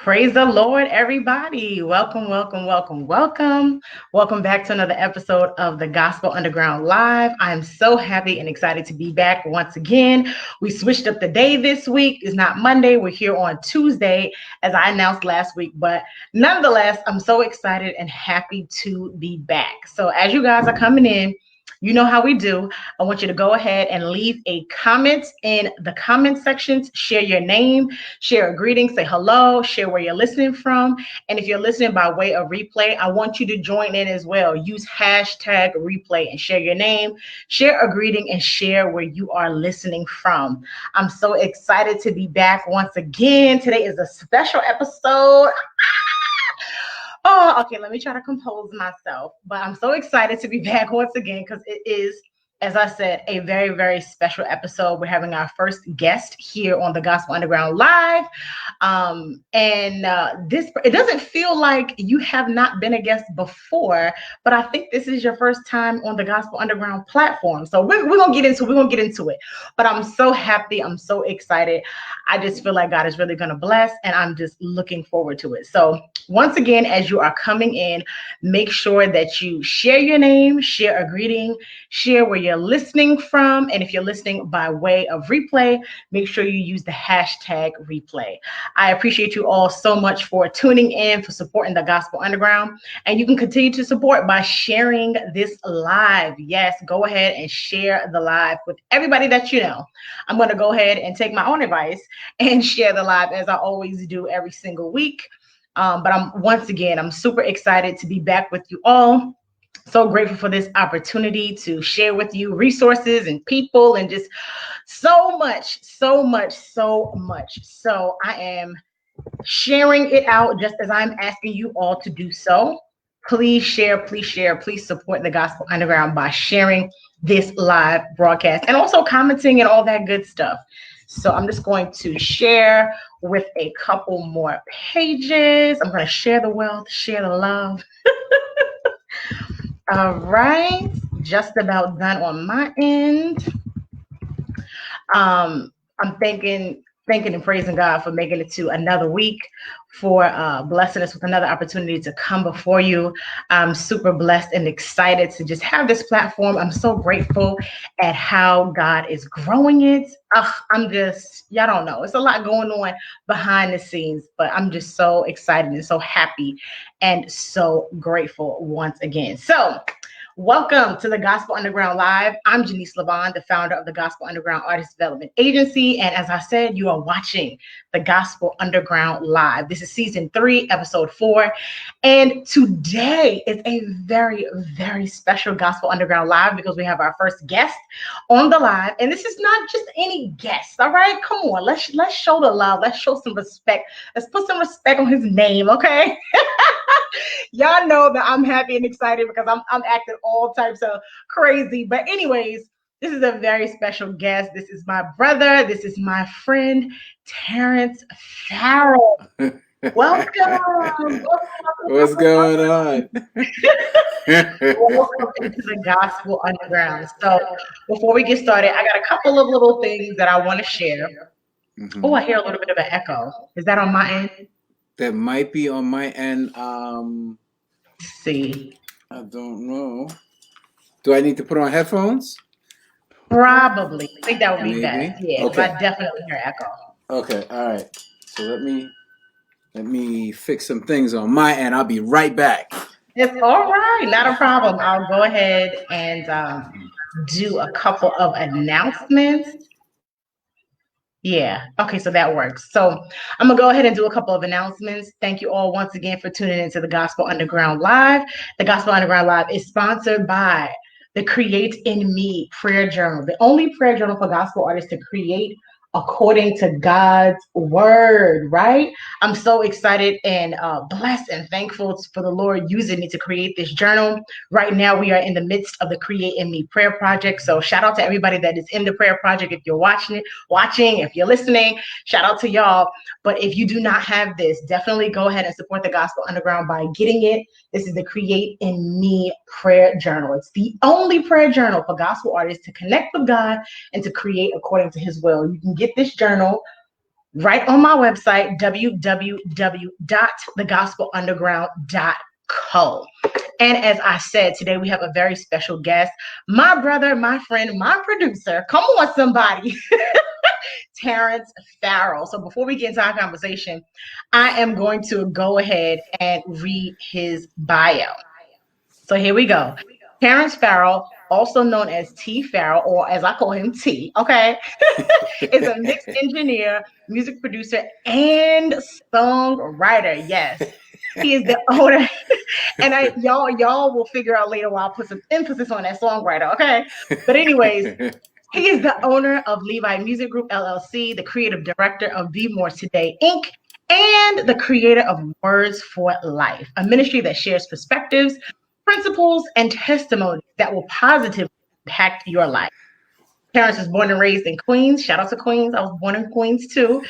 Praise the Lord, everybody. Welcome, welcome, welcome, welcome. Welcome back to another episode of the Gospel Underground Live. I am so happy and excited to be back once again. We switched up the day this week. It's not Monday. We're here on Tuesday, as I announced last week. But nonetheless, I'm so excited and happy to be back. So as you guys are coming in, you know how we do. I want you to go ahead and leave a comment in the comment sections. Share your name, share a greeting, say hello, share where you're listening from. And if you're listening by way of replay, I want you to join in as well. Use hashtag replay and share your name, share a greeting, and share where you are listening from. I'm so excited to be back once again. Today is a special episode. Oh, okay. Let me try to compose myself. But I'm so excited to be back once again because it is, as I said, a very, very special episode. We're having our first guest here on the Gospel Underground Live. This, it doesn't feel like you have not been a guest before, but I think this is your first time on the Gospel Underground platform. So we're gonna get into it. But I'm so happy. I'm so excited. I just feel like God is really gonna bless, and I'm just looking forward to it. So once again, as you are coming in, make sure that you share your name, share a greeting, share where you're listening from. And if you're listening by way of replay, make sure you use the hashtag replay. I appreciate you all so much for tuning in, for supporting the Gospel Underground. And you can continue to support by sharing this live. Yes, go ahead and share the live with everybody that you know. I'm going to go ahead and take my own advice and share the live as I always do every single week. But I'm super excited to be back with you all. So grateful for this opportunity to share with you resources and people and just so much. So I am sharing it out just as I'm asking you all to do so. Please share, please support the Gospel Underground by sharing this live broadcast and also commenting and all that good stuff. So I'm just going to share with a couple more pages. I'm going to share the wealth, share the love. All right, just about done on my end. I'm thanking and praising God for making it to another week, for blessing us with another opportunity to come before you. I'm super blessed and excited to just have this platform. I'm so grateful at how God is growing it. Y'all don't know. It's a lot going on behind the scenes, but I'm just so excited and so happy and so grateful once again. So, welcome to the Gospel Underground Live. I'm JENISE, the founder of the Gospel Underground Artist Development Agency. And as I said, you are watching the Gospel Underground Live. This is season 3, episode 4. And today is a very, very special Gospel Underground Live because we have our first guest on the live. And this is not just any guest, all right? Come on, let's show the love. Let's show some respect. Let's put some respect on his name, okay? Y'all know that I'm happy and excited because I'm acting all types of crazy. But anyways, this is a very special guest. This is my brother. This is my friend, Tarence Farrell. Welcome. What's going on? Welcome into the Gospel Underground. So before we get started, I got a couple of little things that I want to share. Mm-hmm. Oh, I hear a little bit of an echo. Is that on my end? That might be on my end. See. I don't know. Do I need to put on headphones? Probably. I think that would be best. Yeah, okay. I definitely hear echo. Okay, all right. So let me fix some things on my end. I'll be right back. It's all right. Not a problem. I'll go ahead and do a couple of announcements. Yeah. Okay, so that works. So I'm going to go ahead and do a couple of announcements. Thank you all once again for tuning into the Gospel Underground Live. The Gospel Underground Live is sponsored by the Create in Me prayer journal, the only prayer journal for gospel artists to create according to God's word, right? I'm so excited and blessed and thankful for the Lord using me to create this journal. Right now, we are in the midst of the Create in Me prayer project. So shout out to everybody that is in the prayer project. If you're watching, if you're listening, shout out to y'all. But if you do not have this, definitely go ahead and support the Gospel Underground by getting it. This is the Create in Me prayer journal. It's the only prayer journal for gospel artists to connect with God and to create according to his will. You can get this journal right on my website, www.thegospelunderground.co. And as I said, today we have a very special guest, my brother, my friend, my producer. Come on, somebody. Terence Farrell. So before we get into our conversation, I am going to go ahead and read his bio. So here we go. Terence Farrell, also known as T Farrell, or as I call him T, okay, is a mixed engineer, music producer, and songwriter. Yes. He is the owner, and y'all will figure out later why I'll put some emphasis on that songwriter, okay? But anyways, he is the owner of Levi Music Group LLC, the creative director of Be More Today Inc., and the creator of Words for Life, a ministry that shares perspectives, principles, and testimonies that will positively impact your life. Terence was born and raised in Queens. Shout out to Queens. I was born in Queens too.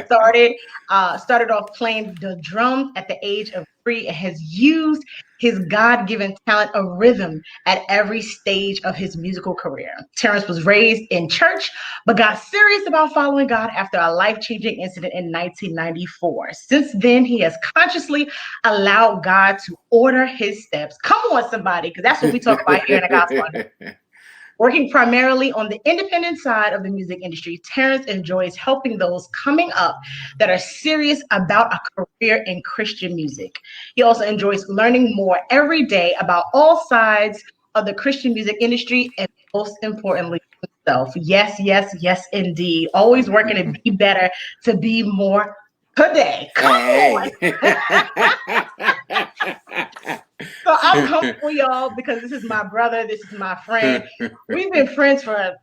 Started off playing the drums at the age of 3 and has used his God-given talent of rhythm at every stage of his musical career. Terence was raised in church, but got serious about following God after a life-changing incident in 1994. Since then, he has consciously allowed God to order his steps. Come on, somebody, because that's what we talk about here in the gospel. Working primarily on the independent side of the music industry, Terence enjoys helping those coming up that are serious about a career in Christian music. He also enjoys learning more every day about all sides of the Christian music industry and most importantly, himself. Yes, yes, yes, indeed. Always working to be better, to be more today. Come on. So I'm comfortable, y'all, because this is my brother. This is my friend. We've been friends for, I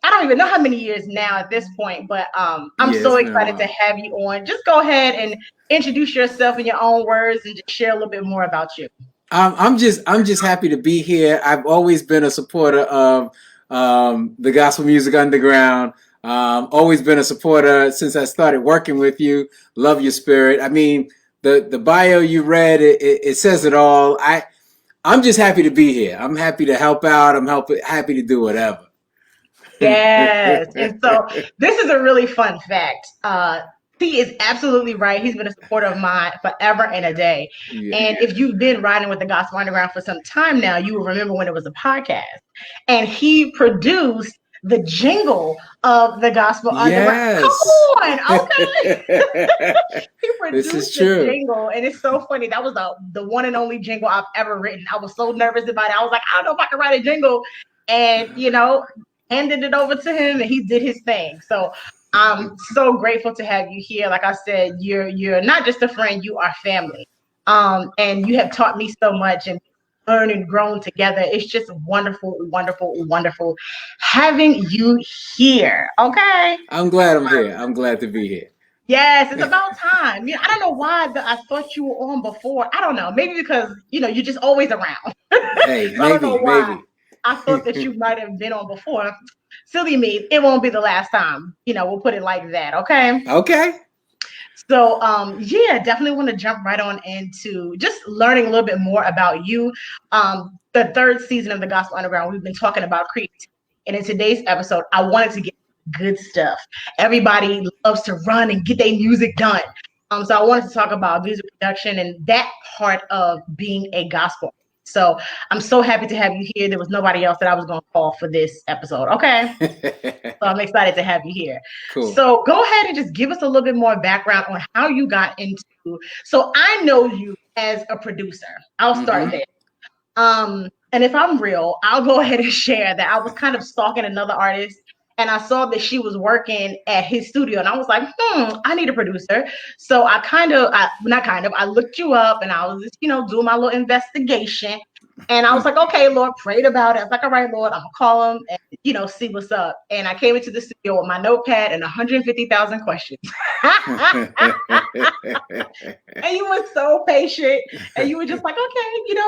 don't even know how many years now at this point, but I'm so excited to have you on. Just go ahead and introduce yourself in your own words and just share a little bit more about you. I'm just happy to be here. I've always been a supporter of the Gospel Music Underground. Always been a supporter since I started working with you. Love your spirit. I mean, the bio you read, it says it all. I'm just happy to be here. I'm happy to help out. I'm happy to do whatever. Yes. And so this is a really fun fact. He is absolutely right. He's been a supporter of mine forever and a day. Yeah. And if you've been riding with the Gospel Underground for some time now, you will remember when it was a podcast. And he produced the jingle of the Gospel Underground. Come on, okay. He produced this is true. The jingle, and it's so funny. That was the one and only jingle I've ever written. I was so nervous about it. I was like, I don't know if I can write a jingle. And, handed it over to him, and he did his thing. So I'm so grateful to have you here. Like I said, you're not just a friend, you are family. And you have taught me so much and learned and grown together. It's just wonderful, wonderful, wonderful having you here. Okay. I'm glad I'm here. I'm glad to be here. Yes, it's about time. I don't know why I thought you were on before. I don't know. Maybe because, you're just always around. Hey, so maybe, I don't know why. Maybe. I thought that you might have been on before. Silly me. It won't be the last time. We'll put it like that. Okay. Okay. So, definitely want to jump right on into just learning a little bit more about you. The third season of the Gospel Underground, we've been talking about creativity. And in today's episode, I wanted to get good stuff. Everybody loves to run and get their music done. So I wanted to talk about music production and that part of being a gospel. So I'm so happy to have you here. There was nobody else that I was going to call for this episode. Okay. So I'm excited to have you here. Cool. So go ahead and just give us a little bit more background on how you got into. So I know you as a producer. I'll start there. And if I'm real, I'll go ahead and share that I was kind of stalking another artist. And I saw that she was working at his studio, and I was like, I need a producer. So I looked you up, and I was just, doing my little investigation. And I was like, okay, Lord, prayed about it. I was like, all right, Lord, I'm gonna call him and, see what's up. And I came into the studio with my notepad and 150,000 questions. And you were so patient, and you were just like, okay,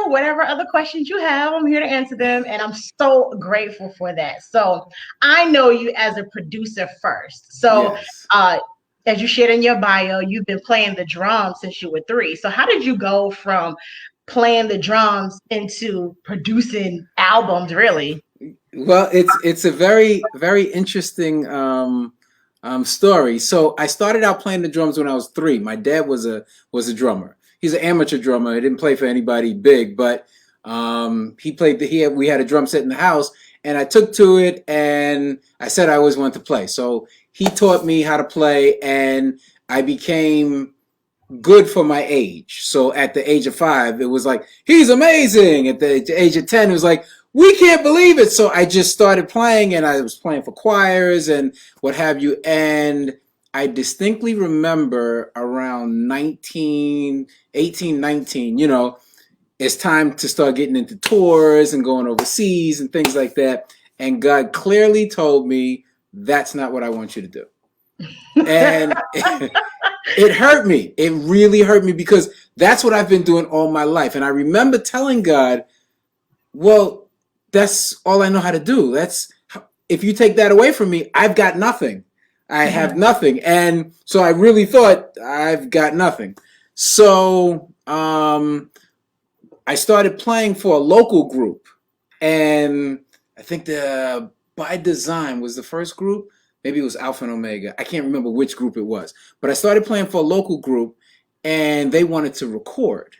whatever other questions you have, I'm here to answer them. And I'm so grateful for that. So I know you as a producer first. So yes. As you shared in your bio, you've been playing the drums since you were 3. So how did you go from playing the drums into producing albums, really? Well, it's a very, very interesting story. So I started out playing the drums when I was 3. My dad was a drummer. He's an amateur drummer. He didn't play for anybody big, but we had a drum set in the house, and I took to it, and I said I always wanted to play. So he taught me how to play, and I became good for my age. So at the age of 5, it was like, he's amazing. At the age of 10, it was like, we can't believe it. So I just started playing, and I was playing for choirs and what have you. And I distinctly remember around 19, 18, 19, it's time to start getting into tours and going overseas and things like that. And God clearly told me, that's not what I want you to do. And it hurt me. It really hurt me, because that's what I've been doing all my life. And I remember telling God, well, that's all I know how to do. If you take that away from me, I've got nothing. I have nothing. And so I really thought, I've got nothing. So I started playing for a local group. And I think the By Design was the first group. Maybe it was Alpha and Omega. I can't remember which group it was. But I started playing for a local group, and they wanted to record.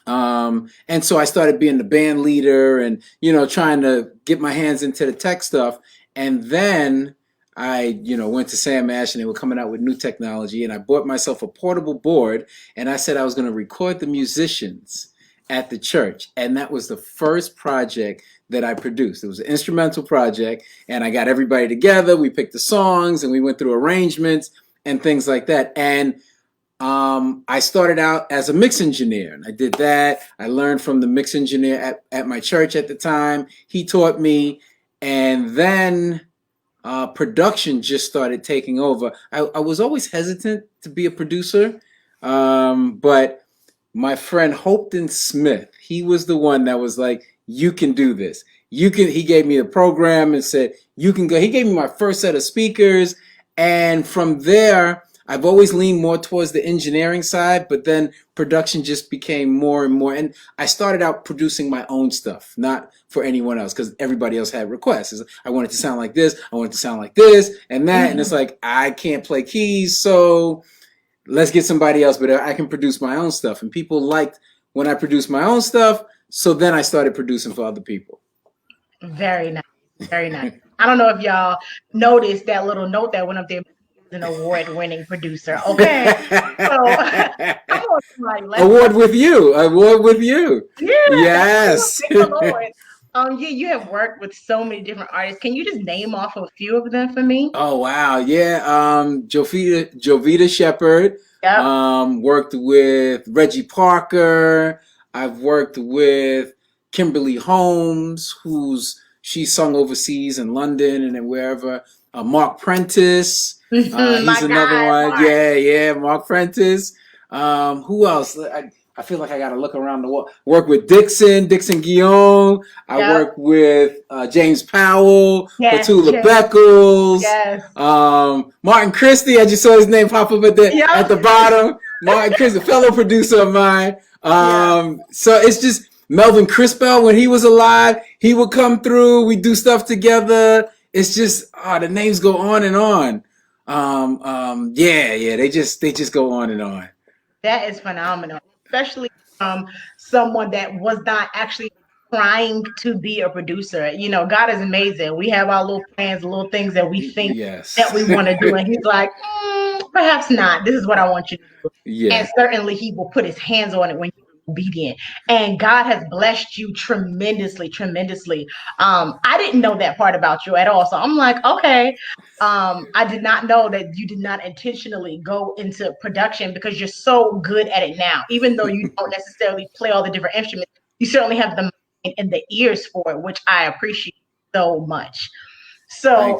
And so I started being the band leader and, trying to get my hands into the tech stuff. And then I, went to Sam Ash, and they were coming out with new technology, and I bought myself a portable board, and I said I was going to record the musicians at the church. And that was the first project that I produced. It was an instrumental project, and I got everybody together. We picked the songs, and we went through arrangements and things like that. And I started out as a mix engineer, and I did that. I learned from the mix engineer at my church at the time. He taught me, and then production just started taking over. I was always hesitant to be a producer, but my friend Hopton Smith, he was the one that was like, you can do this. He gave me a program and said, you can go. He gave me my first set of speakers. And from there, I've always leaned more towards the engineering side, but then production just became more and more. And I started out producing my own stuff, not for anyone else, because everybody else had requests. I want it to sound like this. I want it to sound like this and that. And it's like, I can't play keys, so let's get somebody else, but I can produce my own stuff. And people liked when I produced my own stuff. So then I started producing for other people. Very nice. Very nice. I don't know if y'all noticed that little note that went up there. An award-winning producer. Okay. So, come on, somebody. Award with you. Yeah. Yes. You have worked with so many different artists. Can you just name off a few of them for me? Oh, wow. Yeah. Jovita Shepherd. Yep. Worked with Reggie Parker. I've worked with Kimberly Holmes, she sung overseas in London and then wherever. Mark Prentice. He's another one. Mark. Yeah. Mark Prentice. Who else? I feel like I got to look around the world. Work with Dixon Guillaume. I work with James Powell, Petula Beckles. Yes. Martin Christie. I just saw his name pop up at the bottom. Martin Christie, fellow producer of mine. So it's just Melvin Crispell, when he was alive, he would come through. We do stuff together. It's just the names go on and on. They just go on and on. That is phenomenal, especially from someone that was not actually trying to be a producer. God is amazing. We have our little plans, little things that we think that we want to do, and He's like, perhaps not. This is what I want you to do. Yeah. And certainly He will put His hands on it when you're obedient. And God has blessed you tremendously. I didn't know that part about you at all. So I'm like, okay. I did not know that you did not intentionally go into production, because you're so good at it now. Even though you don't necessarily play all the different instruments, you certainly have the mind and the ears for it, which I appreciate so much. So,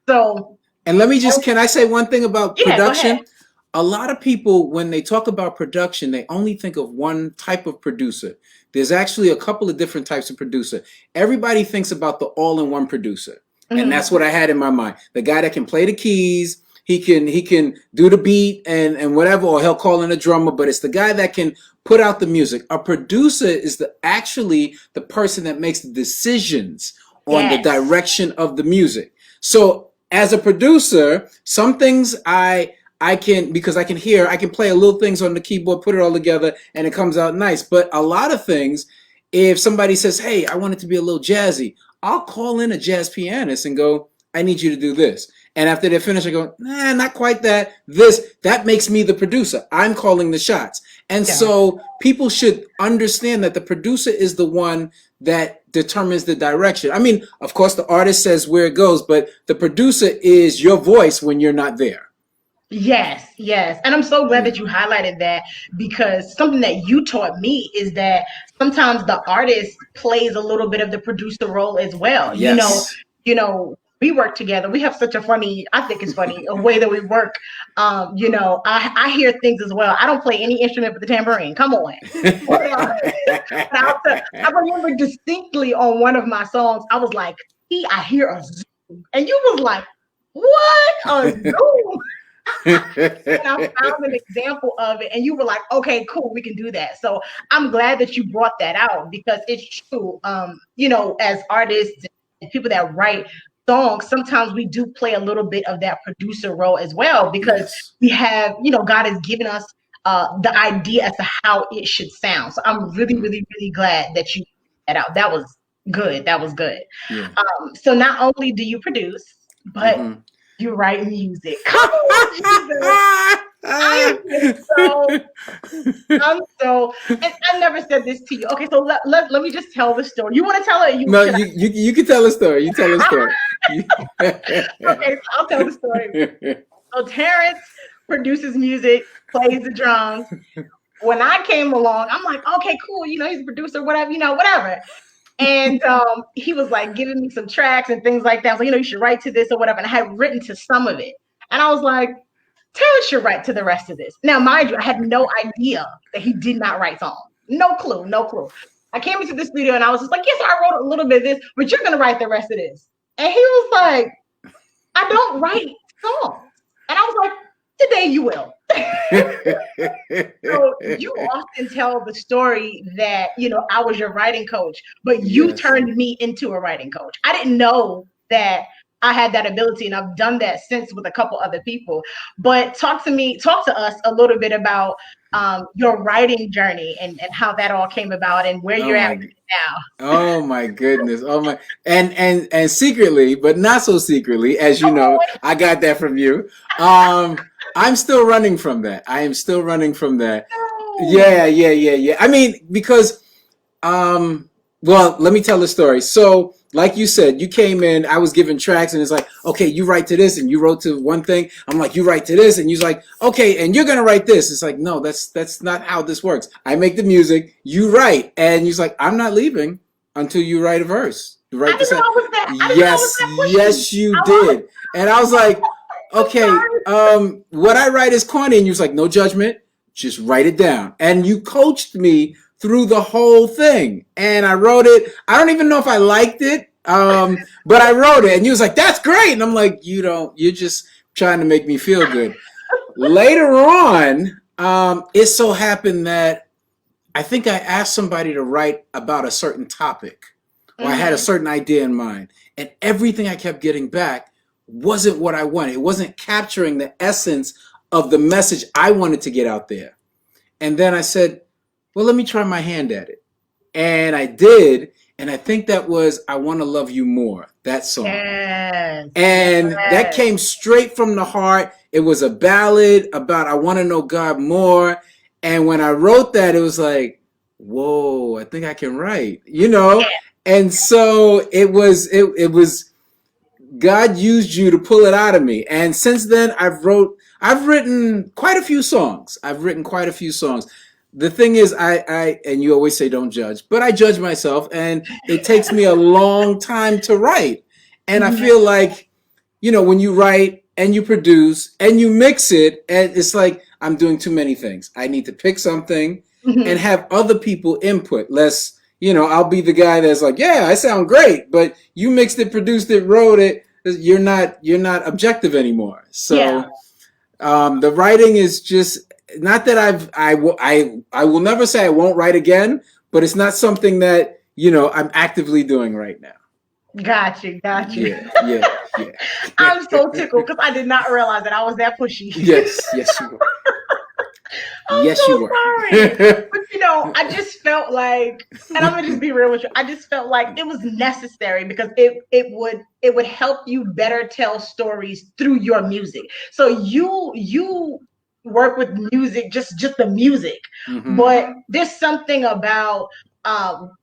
So, and let me can I say one thing about production? A lot of people, when they talk about production, they only think of one type of producer. There's actually a couple of different types of producer. Everybody thinks about the all-in-one producer. And that's what I had in my mind. The guy that can play the keys, he can do the beat and whatever, or he'll call in a drummer, but it's the guy that can put out the music. A producer is actually the person that makes the decisions on the direction of the music. So as a producer, some things I can, because I can hear, I can play a little things on the keyboard, put it all together, and it comes out nice. But a lot of things, if somebody says, hey, I want it to be a little jazzy, I'll call in a jazz pianist and go, I need you to do this. And after they're finished, I go, nah, not quite that. That makes me the producer. I'm calling the shots. And so people should understand that the producer is the one that determines the direction. I mean, of course, the artist says where it goes, but the producer is your voice when you're not there. Yes, yes. And I'm so glad that you highlighted that, because something that you taught me is that sometimes the artist plays a little bit of the producer role as well. Yes. We work together. We have such a funny, I think it's funny, a way that we work. I hear things as well. I don't play any instrument but the tambourine. Come on. I remember distinctly on one of my songs, I was like, I hear a zoom. And you was like, what? A zoom? And I found an example of it, and you were like, okay, cool, we can do that. So I'm glad that you brought that out, because it's true. As artists and people that write songs, sometimes we do play a little bit of that producer role as well, because we have, God has given us the idea as to how it should sound. So I'm really, really, really glad that you brought that out. That was good. That was good. Yeah. So not only do you produce, but you write music. Come on, Jesus. And I never said this to you. Okay, so let me just tell the story. You want to tell it? You can tell a story. You tell a story. Okay, so I'll tell the story. So Tarence produces music, plays the drums. When I came along, I'm like, okay, cool. He's a producer, whatever, whatever. And he was like giving me some tracks and things like that. I was like, you should write to this or whatever. And I had written to some of it. And I was like, Terrence should write to the rest of this. Now, mind you, I had no idea that he did not write songs. No clue. I came into the studio and I was just like, yes, I wrote a little bit of this, but you're going to write the rest of this. And he was like, I don't write songs. And I was like, today you will. So you often tell the story that, I was your writing coach, but you turned me into a writing coach. I didn't know that I had that ability, and I've done that since with a couple other people. But talk to us a little bit about your writing journey and how that all came about and where you're at now. Oh my goodness. Oh my. And secretly, but not so secretly, as you know, I got that from you. I'm still running from that. I am still running from that. Yeah. I mean, because, well, let me tell the story. So, like you said, you came in, I was giving tracks, and it's like, okay, you write to this, and you wrote to one thing. I'm like, you write to this, and you're like, okay, and you're going to write this. It's like, no, that's not how this works. I make the music, you write, and he's like, I'm not leaving until you write a verse. You write this. Yes, you did. And I was like, okay, what I write is corny, and you was like, no judgment, just write it down. And you coached me through the whole thing, and I wrote it. I don't even know if I liked it, but I wrote it, and you was like, that's great. And I'm like, you're just trying to make me feel good. Later on, it so happened that I think I asked somebody to write about a certain topic, or I had a certain idea in mind, and everything I kept getting back wasn't what I wanted. It wasn't capturing the essence of the message I wanted to get out there. And then I said, well, let me try my hand at it. And I did. And I think that was I Want to Love You More, that song. Yes. And that came straight from the heart. It was a ballad about I want to know God more. And when I wrote that, it was like, whoa, I think I can write, And so it was God used you to pull it out of me. And since then, I've written quite a few songs. The thing is, I and you always say don't judge, but I judge myself, and it takes me a long time to write. And I feel like, when you write and you produce and you mix it, and it's like I'm doing too many things. I need to pick something and have other people input. Less, I'll be the guy that's like, yeah, I sound great, but you mixed it, produced it, wrote it. You're not objective anymore. So the writing is just. Not that I will never say I won't write again, but it's not something that, I'm actively doing right now. Got you, got you. Yeah, yeah, yeah. I'm so tickled because I did not realize that I was that pushy. Yes, yes, you were. I'm Yes, you so were. sorry. But I just felt like, and I'm gonna just be real with you, I just felt like it was necessary because it would help you better tell stories through your music. So you work with music, just the music, but there's something about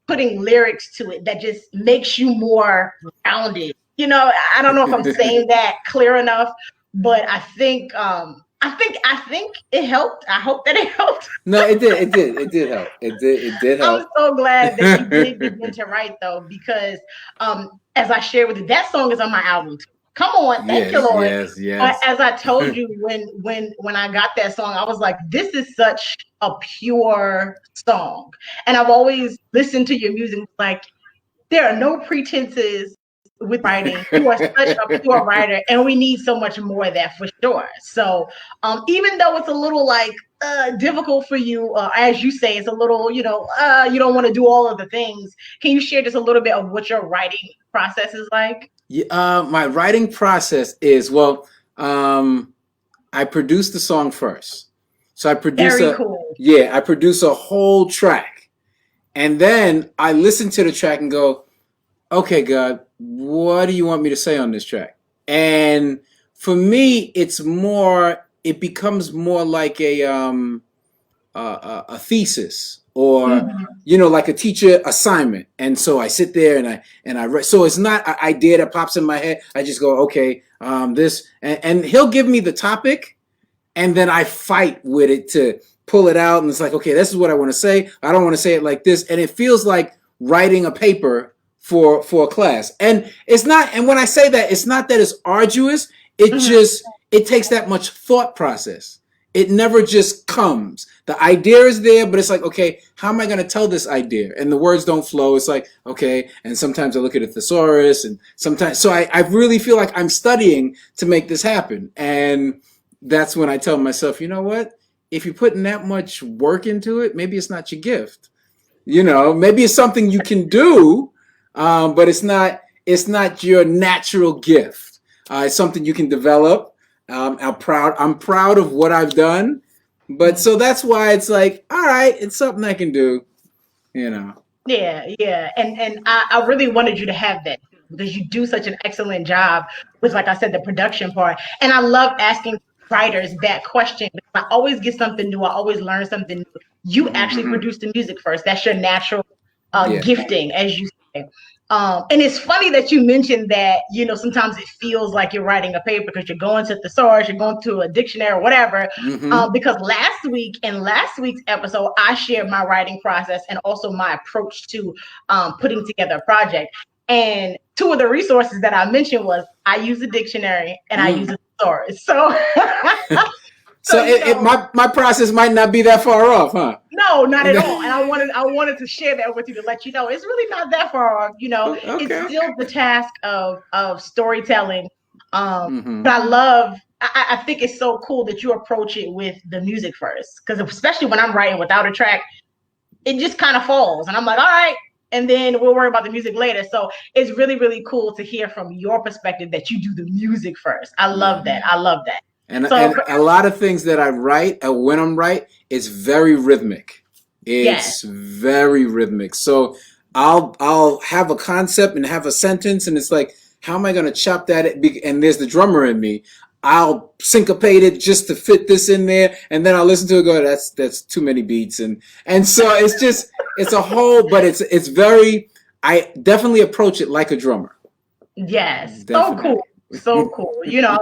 putting lyrics to it that just makes you more rounded. I don't know if I'm saying that clear enough, but I think it helped. I hope that it helped. No, it did help. It did I'm help. so glad that you did begin to write though, because as I shared with you, that song is on my album too. Come on, thank you, Yes, Lord. yes, But yes. as I told you when I got that song, I was like, this is such a pure song. And I've always listened to your music like there are no pretenses with writing. You are such a pure writer, and we need so much more of that for sure. So, even though it's a little like difficult for you, as you say, it's a little, you don't want to do all of the things. Can you share just a little bit of what your writing process is like? Yeah, my writing process is I produce the song first. So Very cool. I produce a whole track, and then I listen to the track and go, okay, God, what do you want me to say on this track? And for me, it becomes more like a thesis, or like a teacher assignment. And so I sit there and I write. So it's not an idea that pops in my head. I just go, okay, this, and he'll give me the topic, and then I fight with it to pull it out. And it's like, okay, this is what I want to say. I don't want to say it like this. And it feels like writing a paper for a class. And it's not, and when I say that, it's not that it's arduous. It takes that much thought process. It never just comes. The idea is there, but it's like, okay, how am I going to tell this idea? And the words don't flow. It's like, okay. And sometimes I look at a thesaurus, and sometimes, so I really feel like I'm studying to make this happen. And that's when I tell myself, you know what? If you're putting that much work into it, maybe it's not your gift. Maybe it's something you can do, but it's not your natural gift. It's something you can develop. I'm proud of what I've done, but so that's why it's like, all right, it's something I can do. Yeah, and I really wanted you to have that because you do such an excellent job with, like I said, the production part. And I love asking writers that question because I always get something new. I always learn something new. You actually produce the music first. That's your natural Yeah. gifting, as you say. And it's funny that you mentioned that, sometimes it feels like you're writing a paper because you're going to the source, you're going to a dictionary or whatever. Because in last week's episode, I shared my writing process and also my approach to putting together a project. And two of the resources that I mentioned was I use a dictionary and I use a thesaurus. So my process might not be that far off, huh? No, not at all. And I wanted to share that with you to let you know it's really not that far off. Okay. It's still the task of storytelling. But I think it's so cool that you approach it with the music first, because especially when I'm writing without a track, it just kind of falls, and I'm like, all right, and then we'll worry about the music later. So it's really, really cool to hear from your perspective that you do the music first. I love that. I love that. And a lot of things that I write, when I'm writing, it's very rhythmic. It's very rhythmic. So I'll have a concept and have a sentence, and it's like, how am I going to chop that? And there's the drummer in me. I'll syncopate it just to fit this in there, and then I'll listen to it. Go, that's too many beats, and so it's a whole. But it's very. I definitely approach it like a drummer. Yes, Definitely. so cool. So cool.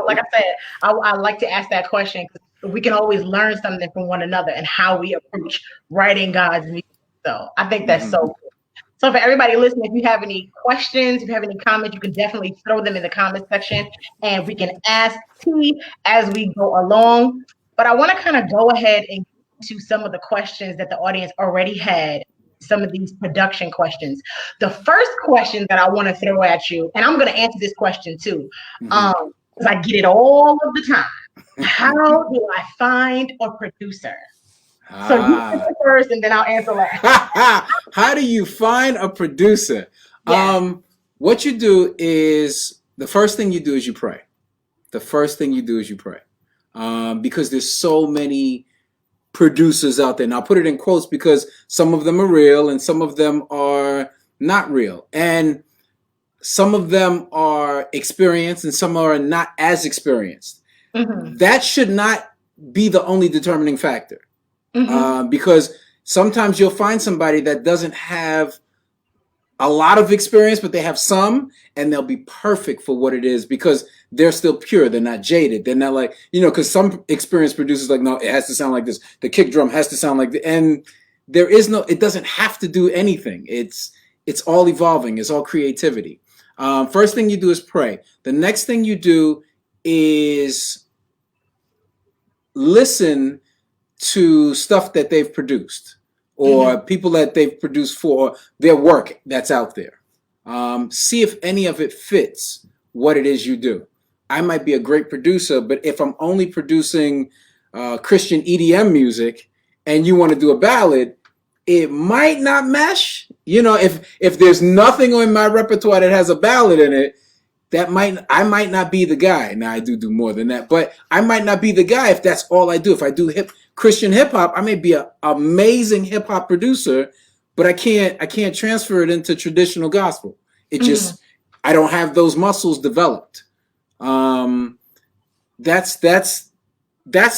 Like I said, I like to ask that question because we can always learn something from one another and how we approach writing God's music. So I think that's so cool. So for everybody listening, if you have any questions, if you have any comments, you can definitely throw them in the comment section and we can ask T as we go along. But I want to kind of go ahead and get to some of the questions that the audience already had, some of these production questions. The first question that I want to throw at you, and I'm going to answer this question too, because I get it all of the time. How do I find a producer? So you answer first, and then I'll answer last. How do you find a producer? Yes. what you do is the first thing you do is you pray. The first thing you do is you pray, because there's so many producers out there. Now, I'll put it in quotes because some of them are real and some of them are not real, and some of them are experienced and some are not as experienced. Mm-hmm. That should not be the only determining factor, because sometimes you'll find somebody that doesn't have a lot of experience, but they have some, and they'll be perfect for what it is because they're still pure. They're not jaded. They're not like, because some experienced producers like, no, it has to sound like this. The kick drum has to sound like this. And there is no, it doesn't have to do anything. It's all evolving. It's all creativity. First thing you do is pray. The next thing you do is listen to stuff that they've produced, or people that they've produced for their work that's out there. See if any of it fits what it is you do. I might be a great producer, but if I'm only producing Christian EDM music and you want to do a ballad, it might not mesh. If there's nothing on my repertoire that has a ballad in it, I might not be the guy. Now I do more than that, but I might not be the guy if that's all I do. If I do Christian hip hop, I may be an amazing hip hop producer, but I can't transfer it into traditional gospel. It just, I don't have those muscles developed. That's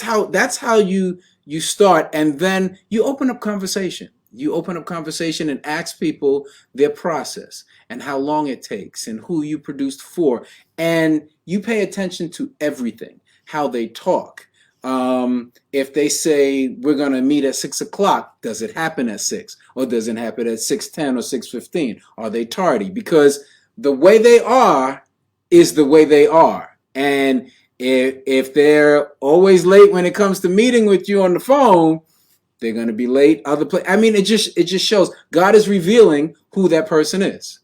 how you start, and then you open up conversation. You open up conversation and ask people their process and how long it takes and who you produced for. And you pay attention to everything, how they talk. If they say we're going to meet at 6 o'clock, does it happen at 6 or does it happen at 6:10 or 6:15? Are they tardy? Because the way they are is the way they are. And if they're always late when it comes to meeting with you on the phone, they're going to be late. It just shows God is revealing who that person is.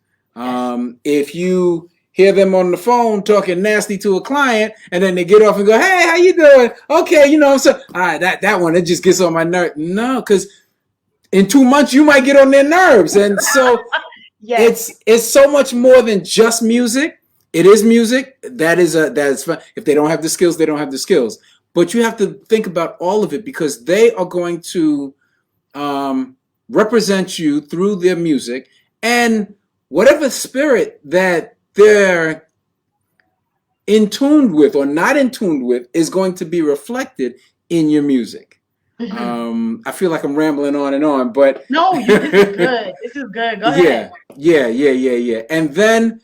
If you hear them on the phone talking nasty to a client, and then they get off and go, "Hey, how you doing? Okay, so all right, that one, it just gets on my nerve." No, because in 2 months you might get on their nerves, and so it's so much more than just music. It is music. That is fun. If they don't have the skills, they don't have the skills. But you have to think about all of it because they are going to represent you through their music, and whatever spirit that they're in tune with or not in tune with is going to be reflected in your music. I feel like I'm rambling on and on, but no, this is good. This is good. Go ahead. Yeah. And then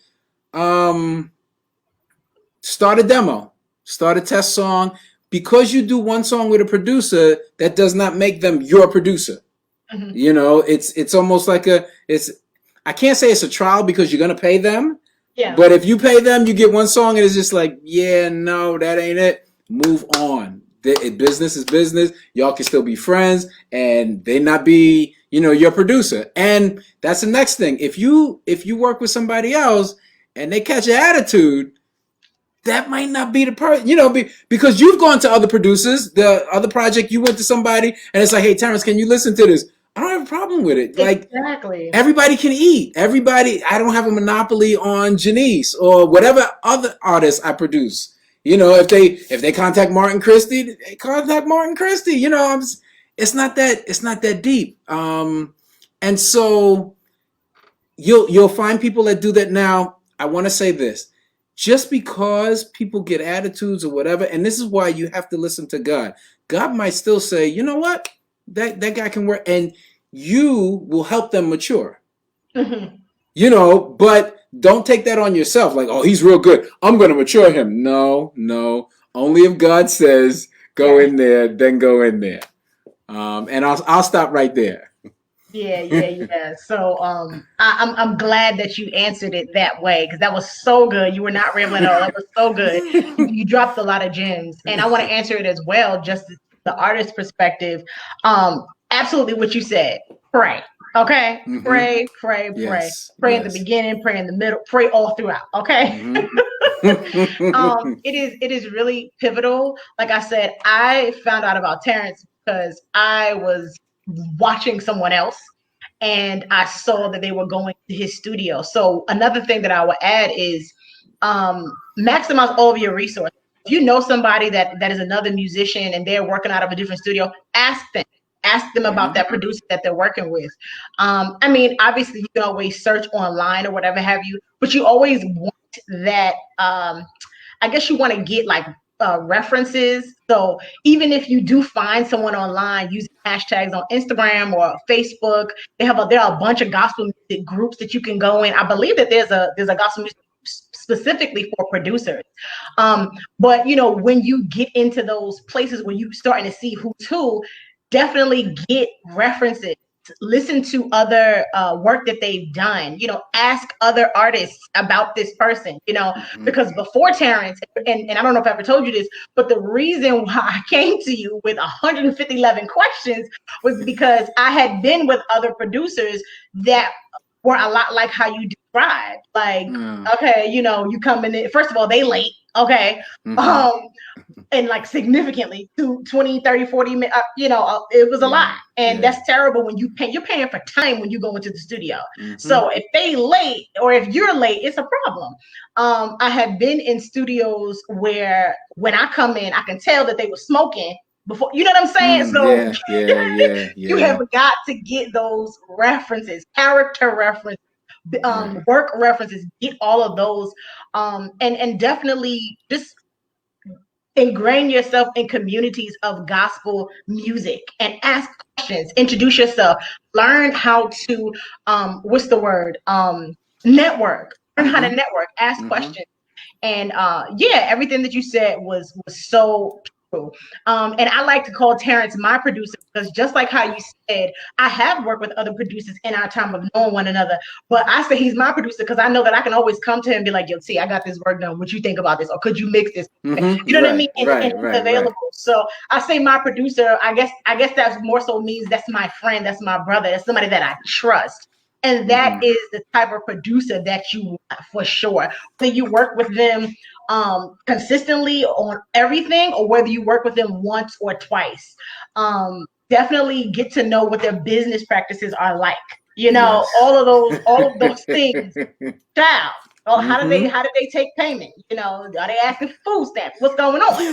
start a demo, start a test song. Because you do one song with a producer, that does not make them your producer. It's almost like I can't say it's a trial because you're gonna pay them. Yeah. But if you pay them, you get one song and it's just like, yeah, no, that ain't it. Move on. Business is business. Y'all can still be friends, and they not be, your producer. And that's the next thing. If you work with somebody else and they catch an attitude, that might not be the person, because you've gone to other producers, the other project, you went to somebody and it's like, "Hey, Tarence, can you listen to this?" I don't have a problem with it. Exactly. Everybody can eat. I don't have a monopoly on JENISE or whatever other artists I produce. If they contact Martin Christie, they contact Martin Christie. It's not that deep. And so you'll find people that do that. Now, I want to say this. Just because people get attitudes or whatever, and this is why you have to listen to God. God might still say, "You know what? That guy can work," and you will help them mature. But don't take that on yourself. Like, "Oh, he's real good. I'm going to mature him." No. Only if God says go in there, then go in there. And I'll stop right there. Yeah. So I'm glad that you answered it that way, because that was so good. You were not rambling at all. That was so good. You dropped a lot of gems, and I want to answer it as well, just the artist perspective. Absolutely what you said. Pray. Okay. Pray. Yes. Pray in the beginning, pray in the middle, pray all throughout. Okay. It is really pivotal. Like I said, I found out about Tarence because I was watching someone else, and I saw that they were going to his studio. So another thing that I would add is maximize all of your resources. If you know somebody that is another musician and they're working out of a different studio, ask them. Ask them about that producer that they're working with. I mean, obviously, you can always search online or whatever have you, but you always want that. I guess you want to get like references. So even if you do find someone online using hashtags on Instagram or Facebook, there are a bunch of gospel music groups that you can go in. I believe that there's a gospel music specifically for producers. But when you get into those places where you're starting to see who's who, definitely get references. Listen to other work that they've done. Ask other artists about this person. Because before Tarence, and I don't know if I ever told you this, but the reason why I came to you with 111 questions was because I had been with other producers that were a lot like how you described. Like, okay, you come in, first of all, they late. Okay. And like significantly to 20, 30, 40 minutes, it was a lot. And that's terrible when you're paying for time when you go into the studio. So if they late or if you're late, it's a problem. I have been in studios where when I come in, I can tell that they were smoking before, you know what I'm saying? So you have got to get those references, character references, work references, get all of those. And definitely just ingrain yourself in communities of gospel music and ask questions, introduce yourself, learn how to network, learn how to network, ask questions. And everything that you said was so true. And I like to call Tarence my producer because just like how you said, I have worked with other producers in our time of knowing one another, but I say he's my producer because I know that I can always come to him and be like, yo, see, I got this work done. What you think about this? Or could you mix this? You know what I mean? And he's available. So I say my producer, I guess that's more so means that's my friend, that's my brother, that's somebody that I trust. And that is the type of producer that you want for sure. Whether you work with them consistently on everything or whether you work with them once or twice, definitely get to know what their business practices are like. All of those things. Child. Well, how did they take payment? Are they asking for food stamps? What's going on?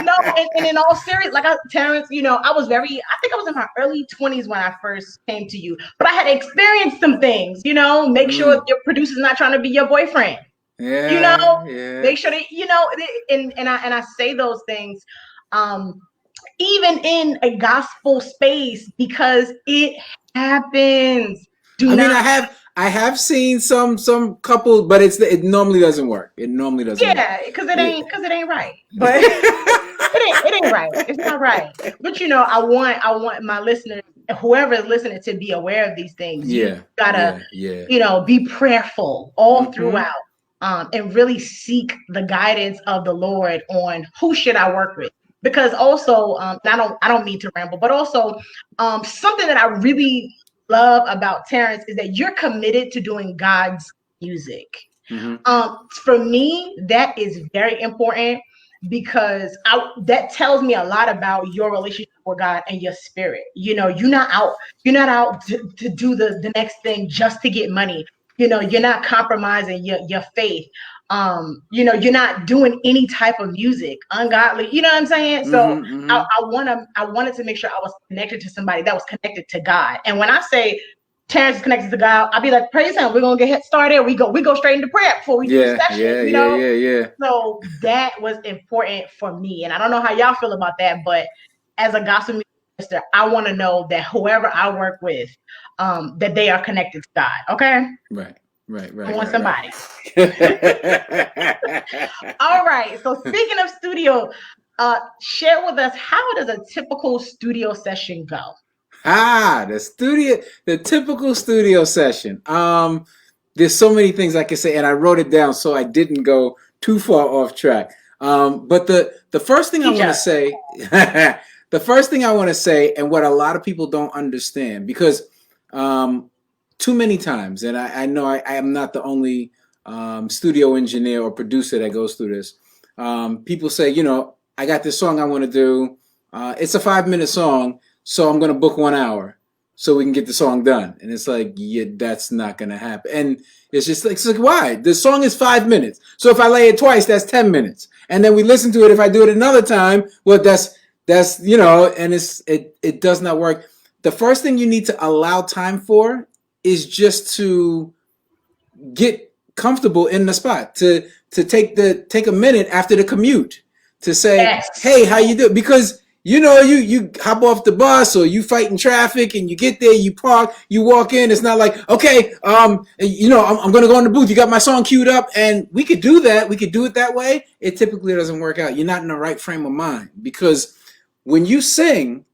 No, and in all seriousness, like Tarence, I think I was in my early 20s when I first came to you, but I had experienced some things, make sure your producer's not trying to be your boyfriend. Make sure that, and I say those things, even in a gospel space because it happens. I have seen some couple, but it normally doesn't work. It normally doesn't work. Yeah, because it ain't right. But it ain't right. It's not right. But I want my listeners, whoever is listening, to be aware of these things. You gotta be prayerful all throughout. And really seek the guidance of the Lord on who should I work with. Because also, I don't mean to ramble, but also something that I really love about Tarence is that you're committed to doing God's music. For me, that is very important because that tells me a lot about your relationship with God and your spirit. You're not out to do the next thing just to get money. You're not compromising your faith. You're not doing any type of music ungodly. You know what I'm saying? So I wanted to make sure I was connected to somebody that was connected to God. And when I say Tarence is connected to God, I'll be like, praise him. We're gonna get started. We go straight into prayer before we do the session. Yeah. So that was important for me. And I don't know how y'all feel about that, but as a gospel music minister, I want to know that whoever I work with, that they are connected to God. Okay. Right. I want somebody. All right. So speaking of studio, share with us, how does a typical studio session go? The typical studio session. There's so many things I can say, and I wrote it down so I didn't go too far off track. But the first thing I want to say, and what a lot of people don't understand, because too many times, and I know I am not the only studio engineer or producer that goes through this. People say, I got this song I want to do. It's a 5-minute song. so I'm going to book 1 hour so we can get the song done. And it's like, yeah, that's not going to happen. And it's like, why? The song is 5 minutes. So if I lay it twice, that's 10 minutes. And then we listen to it. If I do it another time, well, that's, and it does not work. The first thing you need to allow time for is just to get comfortable in the spot, to take a minute after the commute to say, Yes. hey, how you doing? Because you hop off the bus or you fight in traffic and you get there, you park, you walk in. It's not like, okay, I'm going to go in the booth. You got my song queued up, and we could do that. We could do it that way. It typically doesn't work out. You're not in the right frame of mind, because when you sing,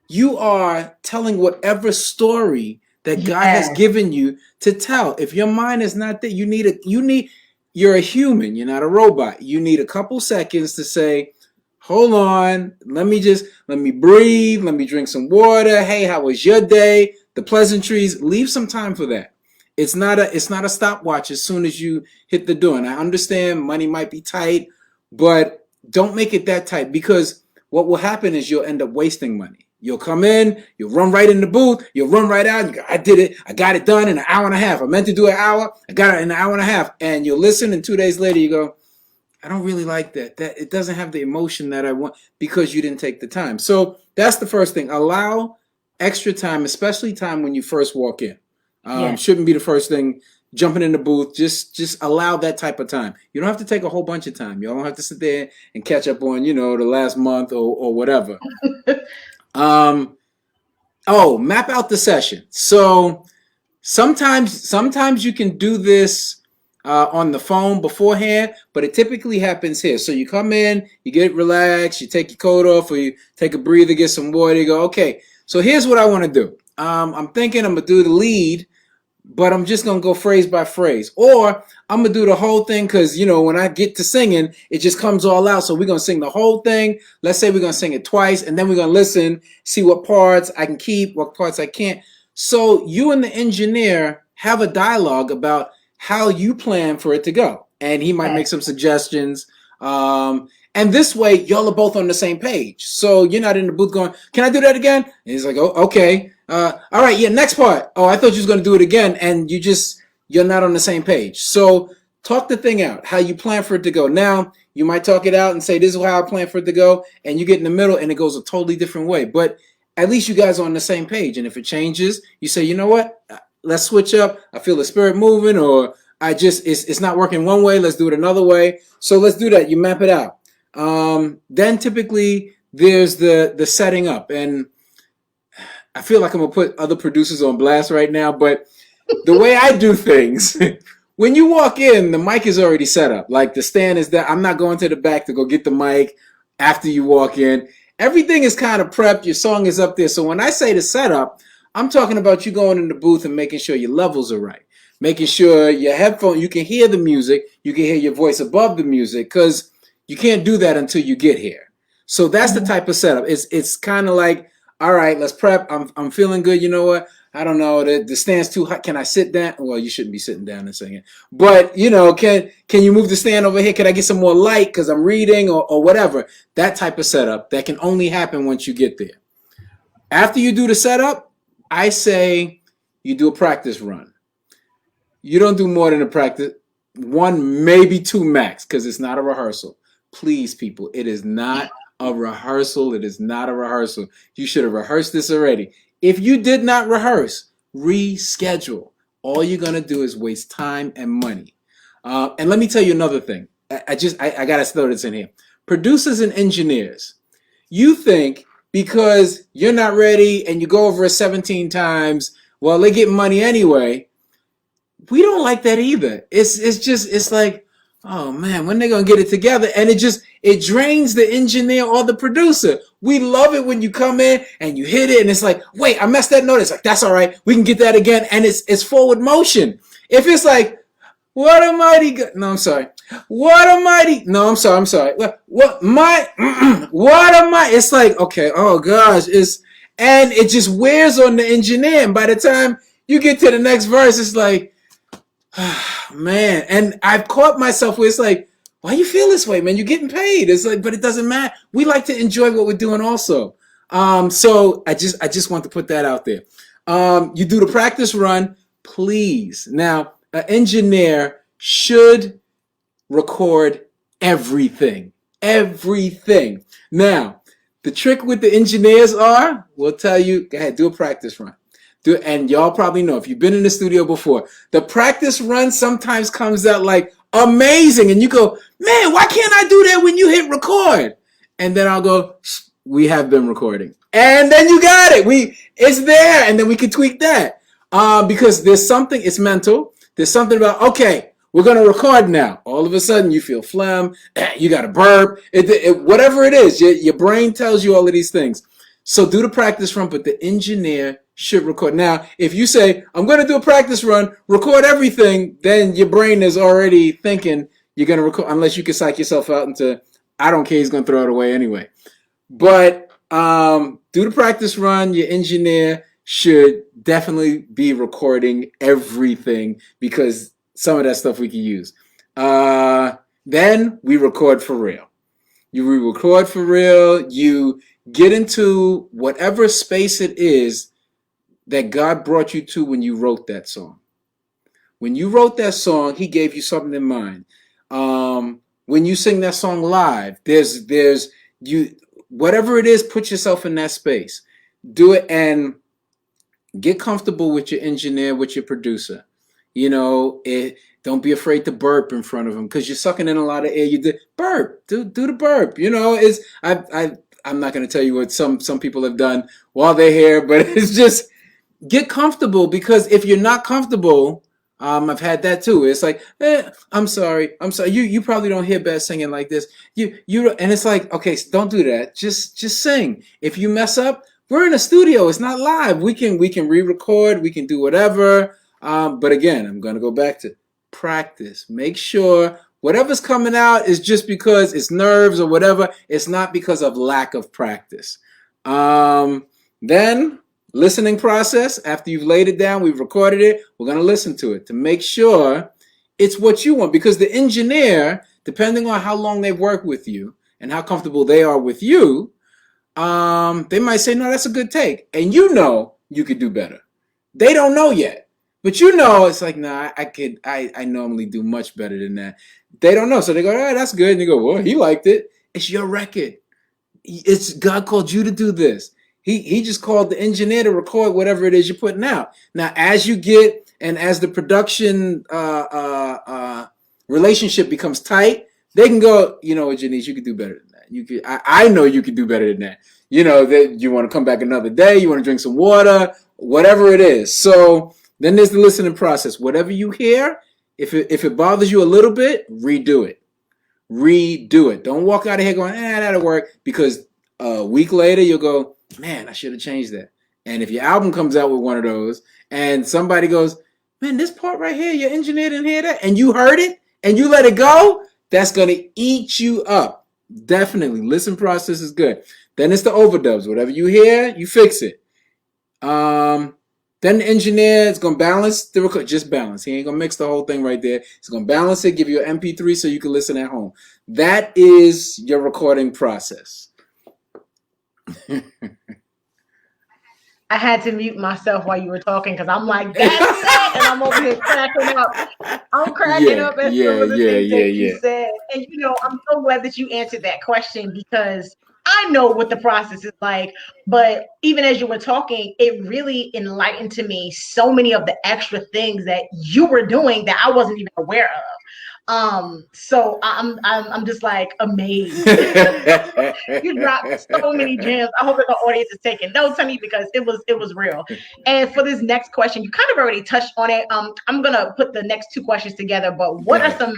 you are telling whatever story that God has given you to tell. If your mind is not there, you're a human. You're not a robot. You need a couple seconds to say, hold on, let me breathe. Let me drink some water. Hey, how was your day? The pleasantries, leave some time for that. It's not a stopwatch as soon as you hit the door. And I understand money might be tight, but don't make it that tight, because what will happen is you'll end up wasting money. You'll come in, you'll run right in the booth, you'll run right out. You go, I did it. I got it done in an hour and a half. I meant to do an hour. I got it in an hour and a half. And you'll listen, and 2 days later you go, I don't really like that. That it doesn't have the emotion that I want, because you didn't take the time. So that's the first thing. Allow extra time, especially time when you first walk in. Shouldn't be the first thing, jumping in the booth. Just allow that type of time. You don't have to take a whole bunch of time. You don't have to sit there and catch up on, the last month or whatever. Map out the session. So sometimes you can do this on the phone beforehand, but it typically happens here. So you come in, you get relaxed, you take your coat off, or you take a breather, get some water, you go, okay, so here's what I want to do. I'm thinking I'm going to do the lead, but I'm just going to go phrase by phrase. Or I'm going to do the whole thing, because, when I get to singing, it just comes all out. So we're going to sing the whole thing. Let's say we're going to sing it twice, and then we're going to listen, see what parts I can keep, what parts I can't. So you and the engineer have a dialogue about how you plan for it to go. And he might make some suggestions. And this way, y'all are both on the same page. So you're not in the booth going, can I do that again? And he's like, oh, okay. All right, yeah, next part. Oh, I thought you was going to do it again. And you're not on the same page. So talk the thing out, how you plan for it to go. Now, you might talk it out and say, this is how I plan for it to go. And you get in the middle and it goes a totally different way. But at least you guys are on the same page. And if it changes, you say, you know what? Let's switch up. I feel the spirit moving, or it's not working one way. Let's do it another way. So let's do that. You map it out. Then typically there's the setting up. And I feel like I'm going to put other producers on blast right now, but the way I do things, when you walk in, the mic is already set up. Like the stand is there. I'm not going to the back to go get the mic after you walk in. Everything is kind of prepped. Your song is up there. So when I say the setup, I'm talking about you going in the booth and making sure your levels are right. Making sure your headphone, you can hear the music. You can hear your voice above the music, because you can't do that until you get here. So that's the type of setup. It's kind of like, all right, let's prep. I'm feeling good. You know what? I don't know. The stand's too hot. Can I sit down? Well, you shouldn't be sitting down and singing. But, can you move the stand over here? Can I get some more light because I'm reading or whatever? That type of setup, that can only happen once you get there. After you do the setup, I say you do a practice run. You don't do more than a practice. 1, maybe 2 max, because it's not a rehearsal. Please, people, it is not a rehearsal. It is not a rehearsal. You should have rehearsed this already. If you did not rehearse, reschedule. All you're going to do is waste time and money. And let me tell you another thing. I got to throw this in here. Producers and engineers, you think because you're not ready and you go over it 17 times, well, they get money anyway. We don't like that either. It's like, oh man, when they gonna get it together? And it drains the engineer or the producer. We love it when you come in and you hit it and it's like, wait, I messed that note. It's like, that's all right. We can get that again. And it's forward motion. If it's like, what a mighty God. No, I'm sorry. What a mighty. No, I'm sorry. What a mighty. It's like, okay, oh gosh. And it just wears on the engineer. And by the time you get to the next verse, it's like, man. And I've caught myself where it's like, why you feel this way, man? You're getting paid. It's like, but it doesn't matter. We like to enjoy what we're doing also. So I just want to put that out there. You do the practice run, please. Now, an engineer should record everything. Everything. Now, the trick with the engineers are, we'll tell you, go ahead, do a practice run. And y'all probably know, if you've been in the studio before, the practice run sometimes comes out like amazing. And you go, man, why can't I do that when you hit record? And then I'll go, we have been recording. And then you got it. It's there. And then we can tweak that. Because there's something, it's mental. There's something about, okay, we're going to record now. All of a sudden, you feel phlegm. You got to burp. Whatever it is, your brain tells you all of these things. So do the practice run, but the engineer should record. Now, if you say, I'm going to do a practice run, record everything, then your brain is already thinking you're going to record, unless you can psych yourself out into, I don't care, he's going to throw it away anyway. But do the practice run. Your engineer should definitely be recording everything, because some of that stuff we can use. Then we record for real. You record for real. You get into whatever space it is that God brought you to when you wrote that song. When you wrote that song, he gave you something in mind. When you sing that song live, there's you, whatever it is, put yourself in that space. Do it and get comfortable with your engineer, with your producer. You know, don't be afraid to burp in front of them, because you're sucking in a lot of air. You burp, do the burp. You know, I'm not going to tell you what some people have done while they're here, but it's just get comfortable, because if you're not comfortable, I've had that too. It's like, I'm sorry. You probably don't hear bad singing like this. And it's like, okay, so don't do that. Just sing. If you mess up, we're in a studio. It's not live. We can re-record. We can do whatever. But again, I'm going to go back to practice. Make sure whatever's coming out is just because it's nerves or whatever. It's not because of lack of practice. Then listening process. After you've laid it down, we've recorded it. We're going to listen to it to make sure it's what you want. Because the engineer, depending on how long they've worked with you and how comfortable they are with you, they might say, no, that's a good take. And you know you could do better. They don't know yet. But you know, it's like, nah, I normally do much better than that. They don't know. So they go, all right, that's good. And you go, well, he liked it. It's your record. It's God called you to do this. He just called the engineer to record whatever it is you're putting out. Now, as you get, and as the production relationship becomes tight, they can go, you know what, JENISE, you could do better than that. You could, I know you could do better than that. You know, that you want to come back another day, you want to drink some water, whatever it is. So then there's the listening process. Whatever you hear, if it bothers you a little bit, redo it. Redo it. Don't walk out of here going, that'll work. Because a week later, you'll go, man, I should have changed that. And if your album comes out with one of those and somebody goes, man, this part right here, your engineer didn't hear that, and you heard it and you let it go, that's going to eat you up. Definitely. Listen process is good. Then it's the overdubs. Whatever you hear, you fix it. Then the engineer is going to balance the record. Just balance. He ain't going to mix the whole thing right there. He's going to balance it, give you an MP3 so you can listen at home. That is your recording process. I had to mute myself while you were talking, because I'm like, that's it, and I'm over here cracking up. I'm cracking up at some of the things that you said. And, you know, I'm so glad that you answered that question, because I know what the process is like, but even as you were talking, it really enlightened to me so many of the extra things that you were doing that I wasn't even aware of. So I'm just like amazed. You dropped so many gems. I hope that the audience is taking notes on me, because it was real. And for this next question, you kind of already touched on it. I'm gonna put the next two questions together, but what are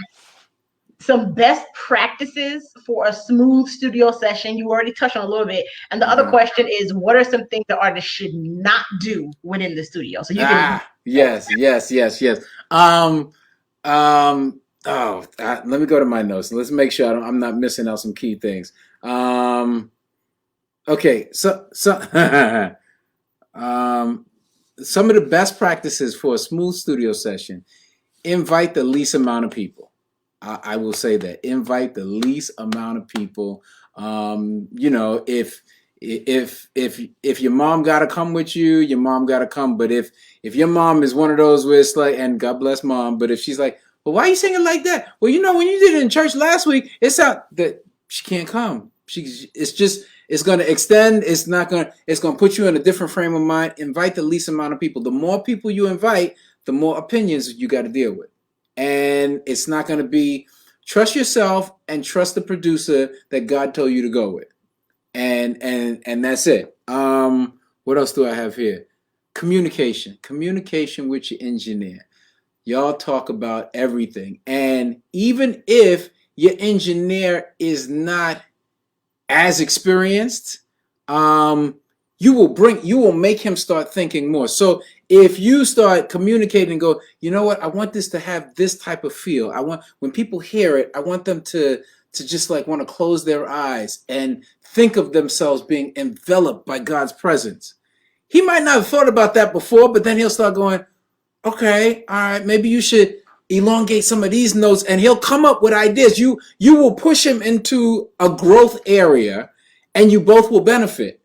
some best practices for a smooth studio session? You already touched on a little bit. And the other question is, what are some things that artists should not do within the studio? So you can yes. Let me go to my notes. Let's make sure I'm not missing out some key things. Okay, so some of the best practices for a smooth studio session: invite the least amount of people. I will say that. Invite the least amount of people. You know, if If your mom gotta come with you, your mom gotta come. But if your mom is one of those where it's like, and God bless mom, but if she's like, well, why are you singing like that? Well, you know, when you did it in church last week, it's out that she can't come. It's gonna extend. It's gonna put you in a different frame of mind. Invite the least amount of people. The more people you invite, the more opinions you got to deal with, and it's not gonna be. Trust yourself and trust the producer that God told you to go with. And that's it. What else do I have here? Communication with your engineer. Y'all talk about everything, and even if your engineer is not as experienced, you will make him start thinking more. So if you start communicating and go, you know what, I want this to have this type of feel. I want, when people hear it, I want them to just like want to close their eyes and think of themselves being enveloped by God's presence. He might not have thought about that before, but then he'll start going, okay, all right, maybe you should elongate some of these notes, and he'll come up with ideas. You will push him into a growth area, and you both will benefit.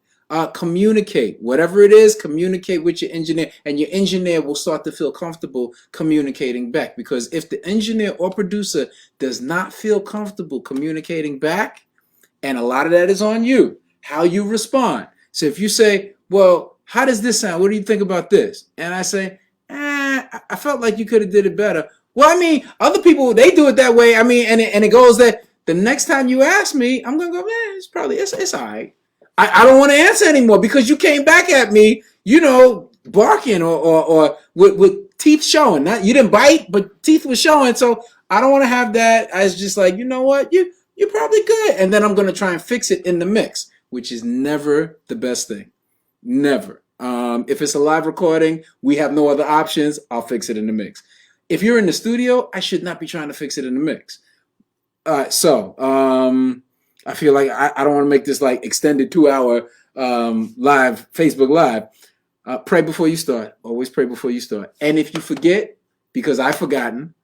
Communicate, whatever it is, communicate with your engineer, and your engineer will start to feel comfortable communicating back. Because if the engineer or producer does not feel comfortable communicating back, and a lot of that is on you, how you respond. So if you say, well, how does this sound? What do you think about this? And I say, I felt like you could have did it better. Well, I mean, other people, they do it that way. I mean, and it goes that the next time you ask me, I'm going to go, man, it's all right. I don't want to answer anymore because you came back at me, you know, barking or with teeth showing. Not, you didn't bite, but teeth were showing. So I don't want to have that. I was just like, you know what? You're probably good. And then I'm going to try and fix it in the mix, which is never the best thing. Never. If it's a live recording, we have no other options. I'll fix it in the mix. If you're in the studio, I should not be trying to fix it in the mix. I feel like I don't want to make this like extended 2-hour live, Facebook Live. Pray before you start. Always pray before you start. And if you forget, because I've forgotten,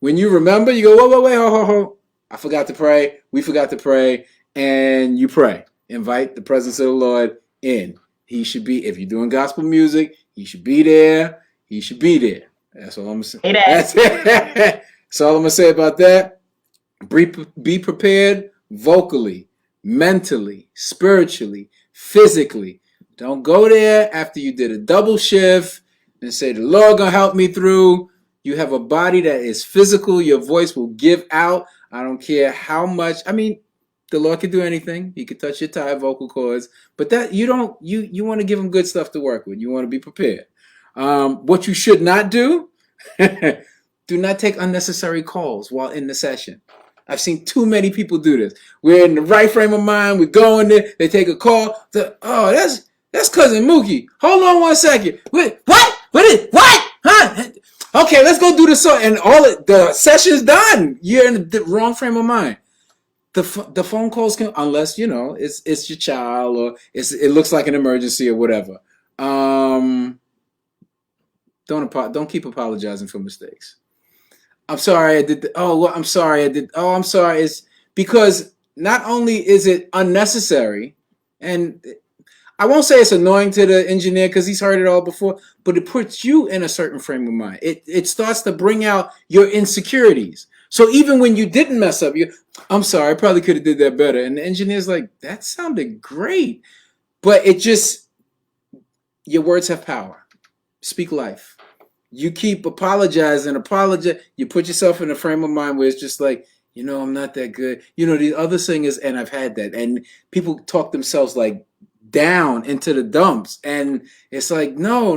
when you remember, you go, whoa, wait, ho. I forgot to pray. We forgot to pray. And you pray. Invite the presence of the Lord in. He should be, if you're doing gospel music, he should be there. He should be there. That's all I'm going to say. That's it. That's all I'm going to say about that. Be prepared vocally, mentally, spiritually, physically. Don't go there after you did a double shift and say, the Lord going to help me through. You have a body that is physical. Your voice will give out. I don't care how much. I mean, the Lord can do anything. He can touch your tired vocal cords. But that you want to give him good stuff to work with. You want to be prepared. What you should not do, do not take unnecessary calls while in the session. I've seen too many people do this. We're in the right frame of mind. We're going there. They take a call. That's Cousin Mookie. Hold on 1 second. Wait, what? What? Huh? Okay, let's go do the song. And the session's done. You're in the wrong frame of mind. The phone calls can, unless you know it's your child or it looks like an emergency or whatever. Don't keep apologizing for mistakes. I'm sorry I did. I'm sorry I did. Oh, I'm sorry. It's because not only is it unnecessary, and I won't say it's annoying to the engineer because he's heard it all before, but it puts you in a certain frame of mind. It starts to bring out your insecurities. So even when you didn't mess up, I'm sorry, I probably could have did that better. And the engineer's like, that sounded great. But your words have power. Speak life. You keep apologizing, you put yourself in a frame of mind where it's just like, I'm not that good. The other singers, and I've had that, and people talk themselves like down into the dumps. And it's like, no,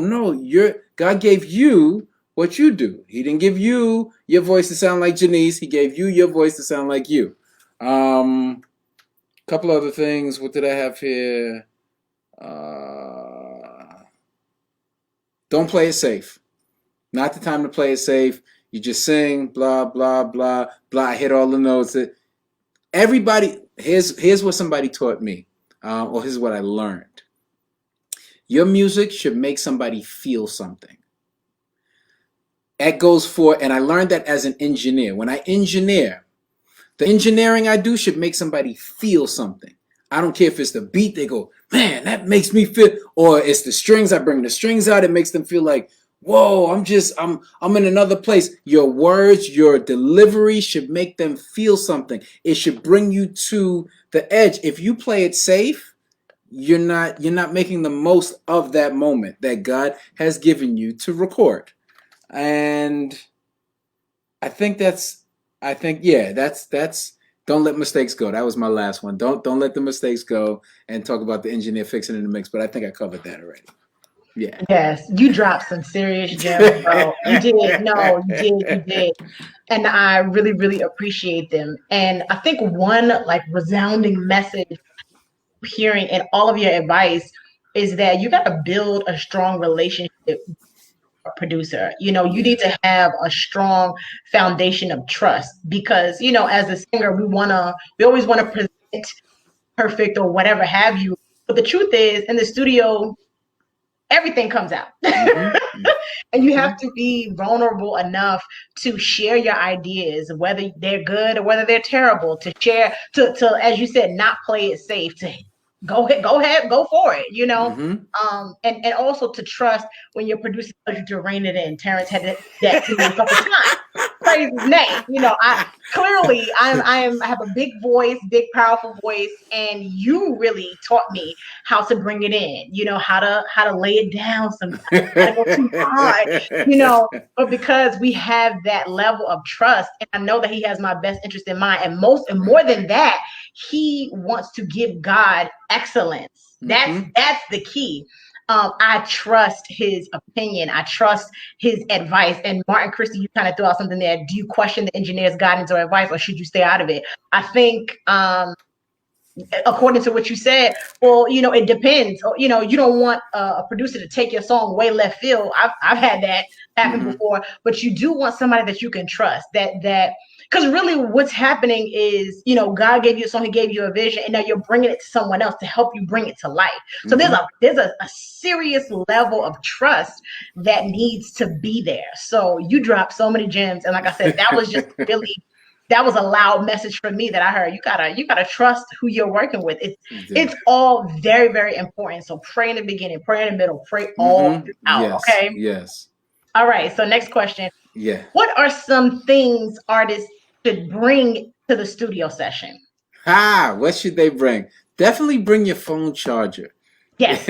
God gave you what you do. He didn't give you your voice to sound like JENISE. He gave you your voice to sound like you. Couple other things. What did I have here? Don't play it safe. Not the time to play it safe. You just sing, blah, blah, blah, blah. I hit all the notes. Everybody, here's what somebody taught me, or here's what I learned. Your music should make somebody feel something. That goes for, and I learned that as an engineer. When I engineer, the engineering I do should make somebody feel something. I don't care if it's the beat. They go, man, that makes me feel, or it's the strings. I bring the strings out. It makes them feel like, whoa, I'm in another place. Your words, your delivery should make them feel something. It should bring you to the edge. If you play it safe, you're not making the most of that moment that God has given you to record. And I think that's don't let mistakes go. That was my last one. Don't let the mistakes go, and talk about the engineer fixing in the mix. But I think I covered that already. Yeah. Yes, you dropped some serious gems, bro. You did. No, you did. You did. And I really, really appreciate them. And I think one like resounding message hearing in all of your advice is that you got to build a strong relationship with a producer. You know, you need to have a strong foundation of trust because, you know, as a singer, we always want to present perfect or whatever have you. But the truth is, in the studio, everything comes out. And you have to be vulnerable enough to share your ideas, whether they're good or whether they're terrible, to share, to as you said, not play it safe, to go ahead, go for it, you know. And also to trust when your producer tells you to rein it in. Terrence had that to me a couple times. Praise his name. You know, I have a big voice, big powerful voice, and you really taught me how to bring it in. You know, how to lay it down sometimes, how to go too hard. You know, but because we have that level of trust, and I know that he has my best interest in mind, and more than that, he wants to give God excellence. That's the key. I trust his opinion. I trust his advice. And Martin Christie, you kind of threw out something there. Do you question the engineer's guidance or advice, or should you stay out of it? I think, according to what you said, well, you know, it depends. You know, you don't want a producer to take your song way left field. I've had that happen before, but you do want somebody that you can trust. Because really what's happening is, you know, God gave you a song, he gave you a vision, and now you're bringing it to someone else to help you bring it to life. So there's a serious level of trust that needs to be there. So you dropped so many gems. And like I said, that was just really, that was a loud message for me that I heard. You gotta trust who you're working with. It's all very, very important. So pray in the beginning, pray in the middle, pray all out. Yes. Okay. Yes. All right. So next question. Yeah. What are some things artists should bring to the studio session? What should they bring? Definitely bring your phone charger. Yes.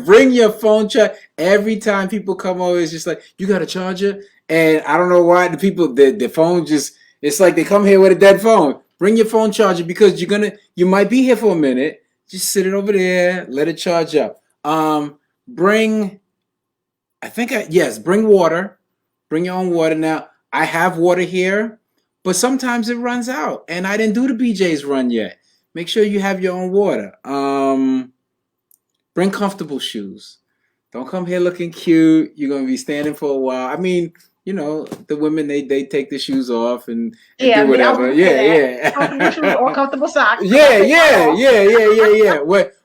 Bring your phone charger. Every time people come over, it's just like, you got a charger? And I don't know why the phone just, it's like they come here with a dead phone. Bring your phone charger because you might be here for a minute. Just sit it over there, let it charge up. Bring water. Bring your own water. Now, I have water here, but sometimes it runs out, and I didn't do the BJ's run yet. Make sure you have your own water. Bring comfortable shoes. Don't come here looking cute. You're going to be standing for a while. I mean, you know, the women, they take the shoes off and do whatever. Yeah. Comfortable shoes or comfortable socks. Yeah.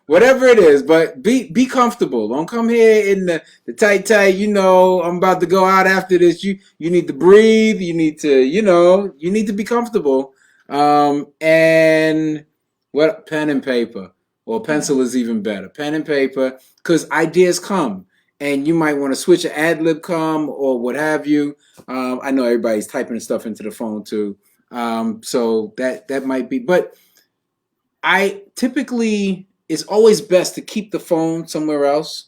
Whatever it is, but be comfortable. Don't come here in the tight, you know, I'm about to go out after this. You need to breathe. You need to be comfortable. And what, pen and paper, or pencil is even better. Pen and paper, because ideas come. And you might want to switch an ad lib come or what have you. I know everybody's typing stuff into the phone too. So that might be, but I typically, it's always best to keep the phone somewhere else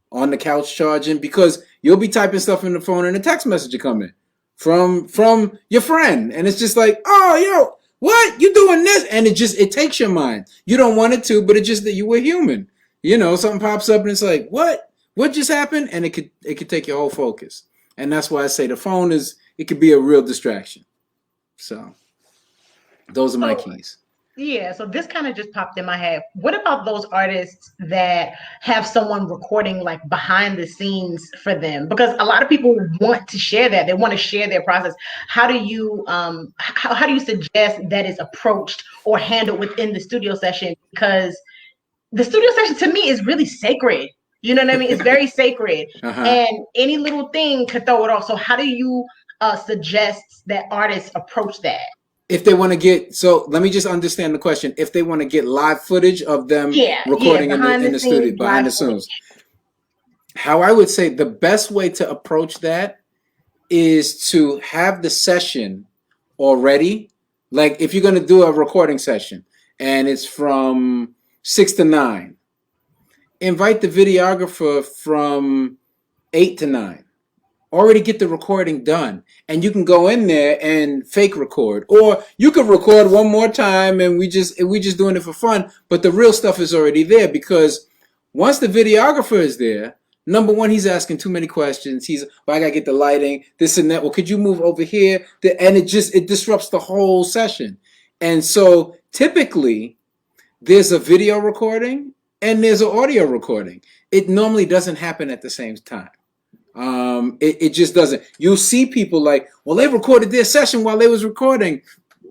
on the couch charging, because you'll be typing stuff in the phone and a text message will come in from your friend. And it's just like, oh, yo, what? You doing this? And it takes your mind. You don't want it to, but it's just that you were human. You know, something pops up and it's like, what? What just happened? And it could take your whole focus. And that's why I say the phone it could be a real distraction. So those are my keys. Yeah, so this kind of just popped in my head. What about those artists that have someone recording like behind the scenes for them? Because a lot of people want to share that. They want to share their process. How do you how do you suggest that is approached or handled within the studio session? Because the studio session to me is really sacred. You know what I mean? It's very sacred. And any little thing could throw it off. So how do you suggest that artists approach that? If they want to get, so let me just understand the question. If they want to get live footage of them recording in the studio, behind the scenes, how I would say the best way to approach that is to have the session already. Like if you're going to do a recording session and it's from 6 to 9, invite the videographer from 8 to 9. Already get the recording done, and you can go in there and fake record, or you could record one more time and we just doing it for fun, but the real stuff is already there, because once the videographer is there, number one, he's asking too many questions. Well, I gotta get the lighting, this and that. Well, could you move over here? And it disrupts the whole session. And so typically there's a video recording and there's an audio recording. It normally doesn't happen at the same time. It just doesn't. You'll see people like, well, they recorded their session while they was recording.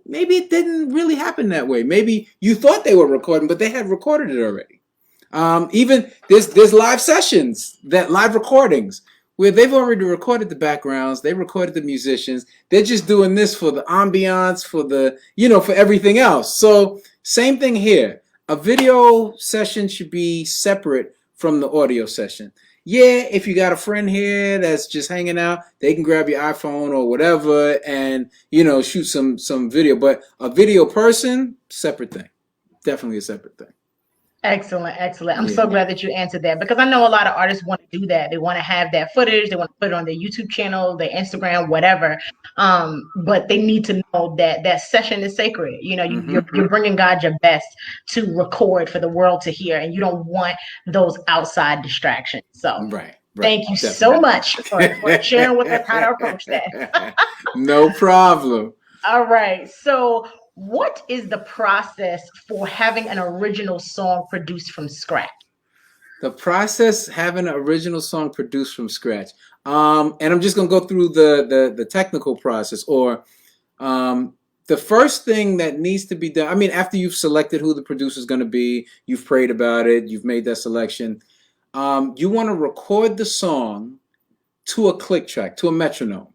Maybe it didn't really happen that way. Maybe you thought they were recording, but they had recorded it already. Even there's live sessions, live recordings where they've already recorded the backgrounds. They recorded the musicians. They're just doing this for the ambiance, for everything else. So same thing here. A video session should be separate from the audio session. Yeah, if you got a friend here that's just hanging out, they can grab your iPhone or whatever and, shoot some video. But a video person, separate thing. Definitely a separate thing. Excellent. I'm so glad that you answered that, because I know a lot of artists want to do that. They want to have that footage. They want to put it on their YouTube channel, their Instagram, whatever. But they need to know that session is sacred. You're bringing God your best to record for the world to hear, and you don't want those outside distractions. So right. Thank you definitely. So much for sharing with us how to approach that. No problem. All right. So what is the process for having an original song produced from scratch? The process having an original song produced from scratch. And I'm just going to go through the technical process, or the first thing that needs to be done. I mean, after you've selected who the producer is going to be, you've prayed about it, you've made that selection. You want to record the song to a click track, to a metronome,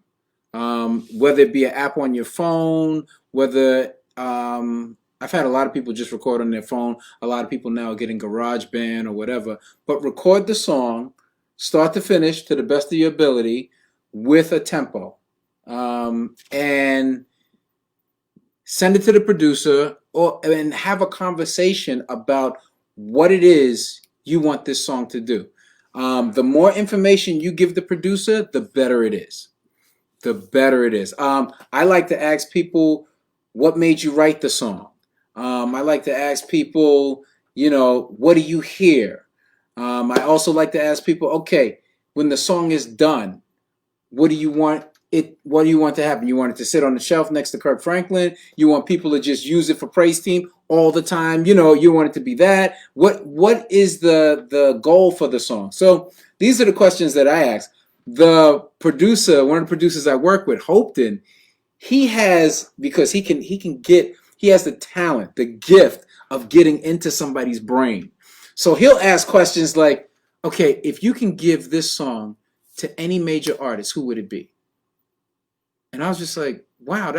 whether it be an app on your phone, whether I've had a lot of people just record on their phone. A lot of people now are getting GarageBand or whatever. But record the song, start to finish, to the best of your ability, with a tempo. And send it to the producer, and have a conversation about what it is you want this song to do. The more information you give the producer, the better it is. The better it is. I like to ask people, what made you write the song? I like to ask people, what do you hear? I also like to ask people, okay, when the song is done, what do you want to happen? You want it to sit on the shelf next to Kirk Franklin? You want people to just use it for praise team all the time? You want it to be that? What is the goal for the song? So these are the questions that I ask. The producer, one of the producers I work with, Hopton, he has the talent, the gift of getting into somebody's brain. So he'll ask questions like, okay, if you can give this song to any major artist, who would it be? And I was just like, wow,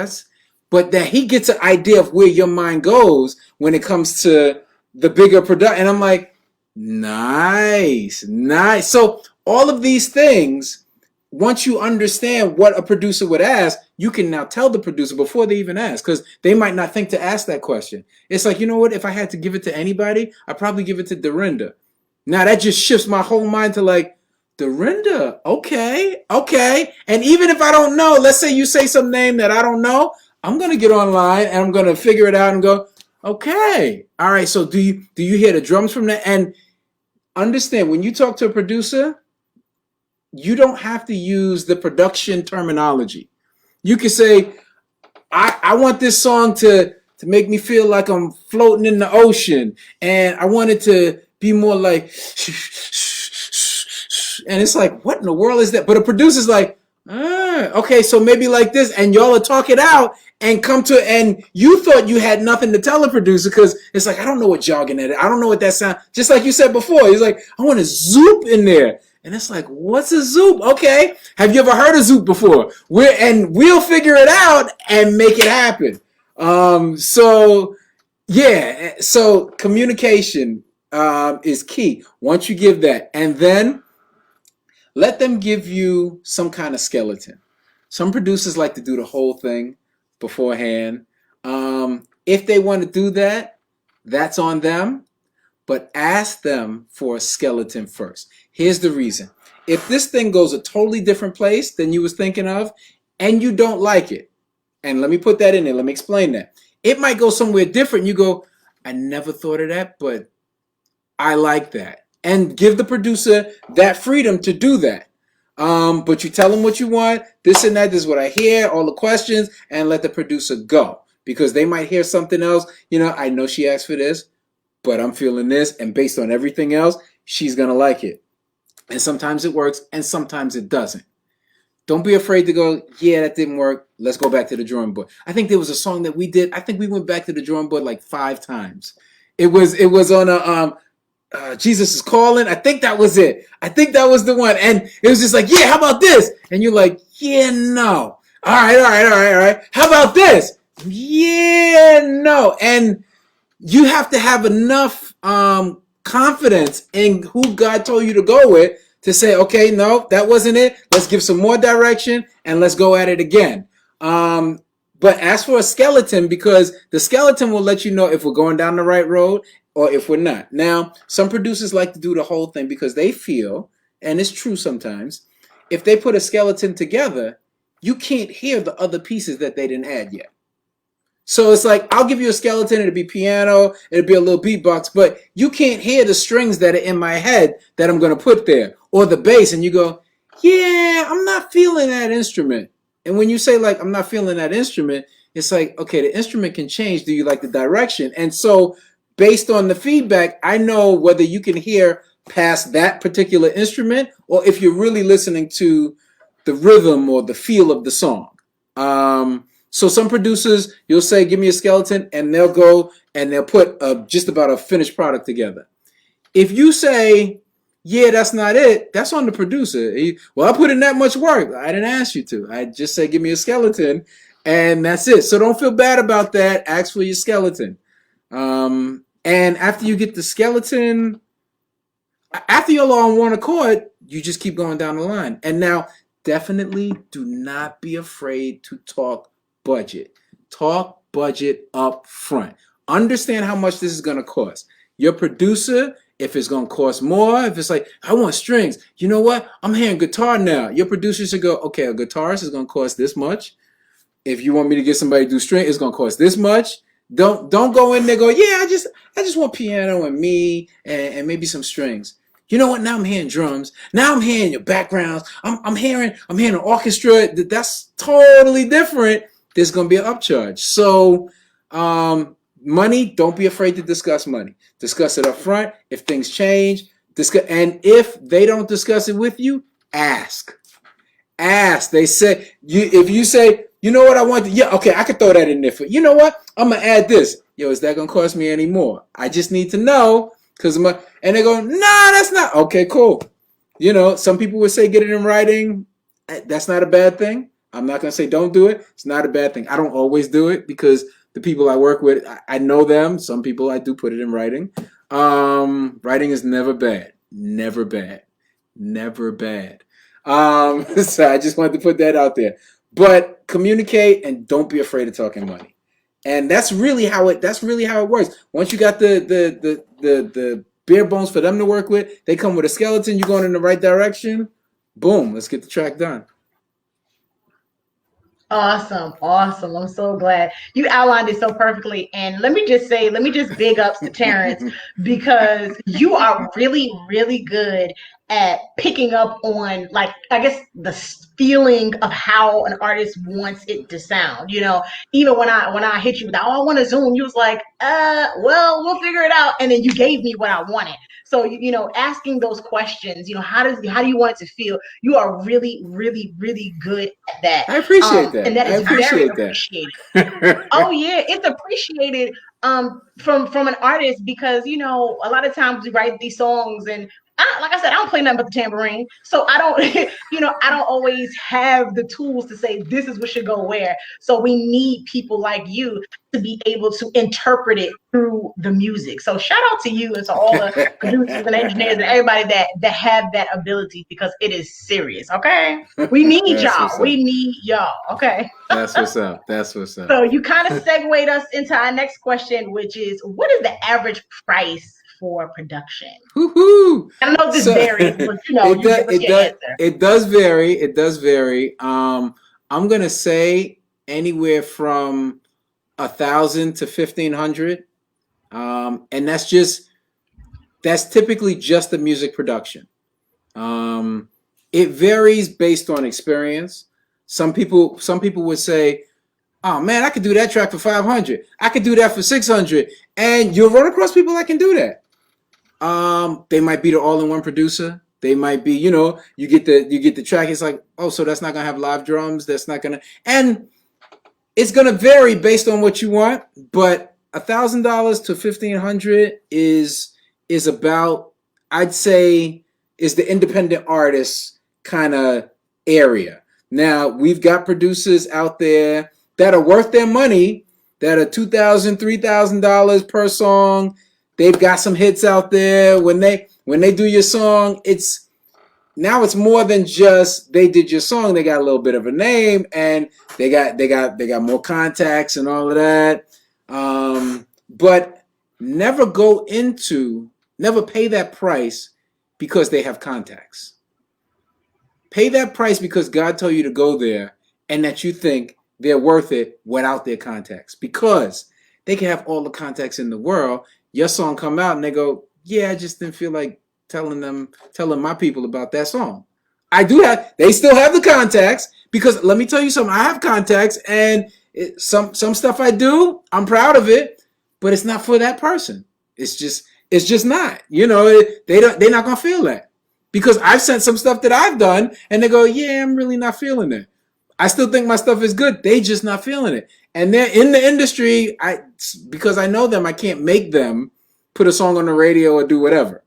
but that he gets an idea of where your mind goes when it comes to the bigger production. And I'm like, nice. So all of these things, once you understand what a producer would ask, you can now tell the producer before they even ask, because they might not think to ask that question. It's like, you know what? If I had to give it to anybody, I'd probably give it to Dorinda. Now that just shifts my whole mind to like, Dorinda, okay. And even if I don't know, let's say you say some name that I don't know, I'm going to get online and I'm going to figure it out and go, okay. All right, so do you hear the drums from that? And understand, when you talk to a producer, you don't have to use the production terminology. You can say, I want this song to make me feel like I'm floating in the ocean, and I want it to be more like, and it's like, what in the world is that? But a producer's like, okay, so maybe like this, and y'all will talk it out and and you thought you had nothing to tell a producer, because it's like, I don't know what jargon that is. I don't know what that sound. Just like you said before, he's like, I want a zoop in there. And it's like, what's a zoop? Okay. Have you ever heard a zoop before? We'll figure it out and make it happen. So yeah, so communication is key. Once you give that, and then let them give you some kind of skeleton. Some producers like to do the whole thing beforehand. If they want to do that, that's on them. But ask them for a skeleton first. Here's the reason. If this thing goes a totally different place than you was thinking of, and you don't like it, and let me put that in there, let me explain that. It might go somewhere different. You go, I never thought of that, but I like that. And give the producer that freedom to do that. But you tell them what you want, this and that, this is what I hear, all the questions, and let the producer go. Because they might hear something else. You know, I know she asked for this, but I'm feeling this, and based on everything else, she's going to like it. And sometimes it works, and sometimes it doesn't. Don't be afraid to go, yeah, that didn't work. Let's go back to the drawing board. I think there was a song that we did. I think we went back to the drawing board like 5 times. It was on a Jesus is Calling. I think that was it. I think that was the one. And it was just like, yeah, how about this? And you're like, yeah, no. All right. How about this? Yeah, no. And you have to have enough confidence in who God told you to go with to say, okay, no, that wasn't it. Let's give some more direction and let's go at it again. But ask for a skeleton, because the skeleton will let you know if we're going down the right road or if we're not. Now, some producers like to do the whole thing because they feel, and it's true sometimes, if they put a skeleton together, you can't hear the other pieces that they didn't add yet. So it's like, I'll give you a skeleton, it'll be piano, it'll be a little beatbox, but you can't hear the strings that are in my head that I'm going to put there, or the bass, and you go, yeah, I'm not feeling that instrument. And when you say, like, I'm not feeling that instrument, it's like, okay, the instrument can change. Do you like the direction? And so based on the feedback, I know whether you can hear past that particular instrument or if you're really listening to the rhythm or the feel of the song. So some producers, you'll say, give me a skeleton, and they'll go and they'll put just about a finished product together. If you say, yeah, that's not it, that's on the producer. Well, I put in that much work. I didn't ask you to. I just said, give me a skeleton, and that's it. So don't feel bad about that. Ask for your skeleton. And after you get the skeleton, after you're all on one accord, you just keep going down the line. And now, definitely do not be afraid to talk budget. Talk budget up front. Understand how much this is going to cost. Your producer, if it's going to cost more, if it's like, I want strings, you know what? I'm hearing guitar now. Your producer should go, okay, a guitarist is going to cost this much. If you want me to get somebody to do string, it's going to cost this much. Don't go in there go, yeah, I just want piano and me and maybe some strings. You know what? Now I'm hearing drums. Now I'm hearing your backgrounds. I'm hearing an orchestra. That's totally different. There's going to be an upcharge. So money, don't be afraid to discuss money. Discuss it up front. If things change, discuss. And if they don't discuss it with you, ask. Ask. They say, if you say, you know what I want? Yeah, okay, I could throw that in there for you. Know what? I'm going to add this. Yo, is that going to cost me any more? I just need to know. And they go, nah, that's not. Okay, cool. You know, some people would say get it in writing. That's not a bad thing. I'm not going to say don't do it. It's not a bad thing. I don't always do it because the people I work with, I know them. Some people I do put it in writing. Writing is never bad. Never bad. Never bad. So I just wanted to put that out there. But communicate and don't be afraid of talking money. And that's really how it works. Once you got the bare bones for them to work with, they come with a skeleton, you're going in the right direction. Boom, let's get the track done. Awesome. I'm so glad you outlined it so perfectly. And let me just big ups to Tarence, because you are really, really good at picking up on, like, I guess, the feeling of how an artist wants it to sound. You know, even when I hit you with, I want to zoom, you was like, well, we'll figure it out. And then you gave me what I wanted. So, you know, asking those questions, you know, how do you want it to feel? You are really, really, really good at that. I appreciate that. And that is very appreciated. Oh yeah, it's appreciated from an artist, because, you know, a lot of times we write these songs and like I said, I don't play nothing but the tambourine. So I don't, I don't always have the tools to say this is what should go where. So we need people like you to be able to interpret it through the music. So shout out to you and to all the producers and engineers and everybody that have that ability, because it is serious. Okay. We need y'all. We need y'all. Okay. That's what's up. That's what's up. So you kind of segued us into our next question, which is, what is the average price for production? Woo-hoo. I know this varies, but it does vary. It does vary. I'm gonna say anywhere from 1,000 to 1,500, and that's typically just the music production. It varies based on experience. Some people would say, "Oh man, I could do that track for 500. I could do that for 600," and you'll run across people that can do that. They might be the all-in-one producer. They might be, you get the track. It's like, oh, so that's not gonna have live drums. That's not gonna, and it's gonna vary based on what you want. But $1,000 to 1,500 is about, I'd say, is the independent artist kind of area. Now we've got producers out there that are worth their money, that are $2,000, $3,000 per song. They've got some hits out there. When they do your song, it's more than just they did your song. They got a little bit of a name, and they got more contacts and all of that. But never pay that price because they have contacts. Pay that price because God told you to go there, and that you think they're worth it without their contacts, because they can have all the contacts in the world. Your song come out and they go, yeah, I just didn't feel like telling my people about that song. They still have the contacts, because let me tell you something, I have contacts, and some stuff I do, I'm proud of it, but it's not for that person. It's just not, they're not going to feel that, because I've sent some stuff that I've done and they go, yeah, I'm really not feeling it. I still think my stuff is good. They just not feeling it. And they're in the industry. Because I know them, I can't make them put a song on the radio or do whatever,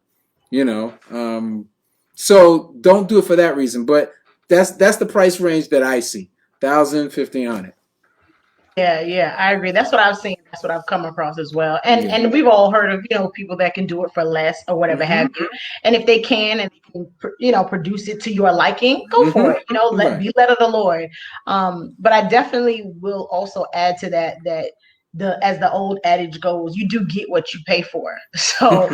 So don't do it for that reason. But that's the price range that I see, 1,000, 1,500. Yeah, I agree. That's what I've seen. That's what I've come across as well. And we've all heard of, people that can do it for less or whatever have you. And if they can, and produce it to your liking, go for it. Be led of the Lord. But I definitely will also add to that as the old adage goes, you do get what you pay for. So,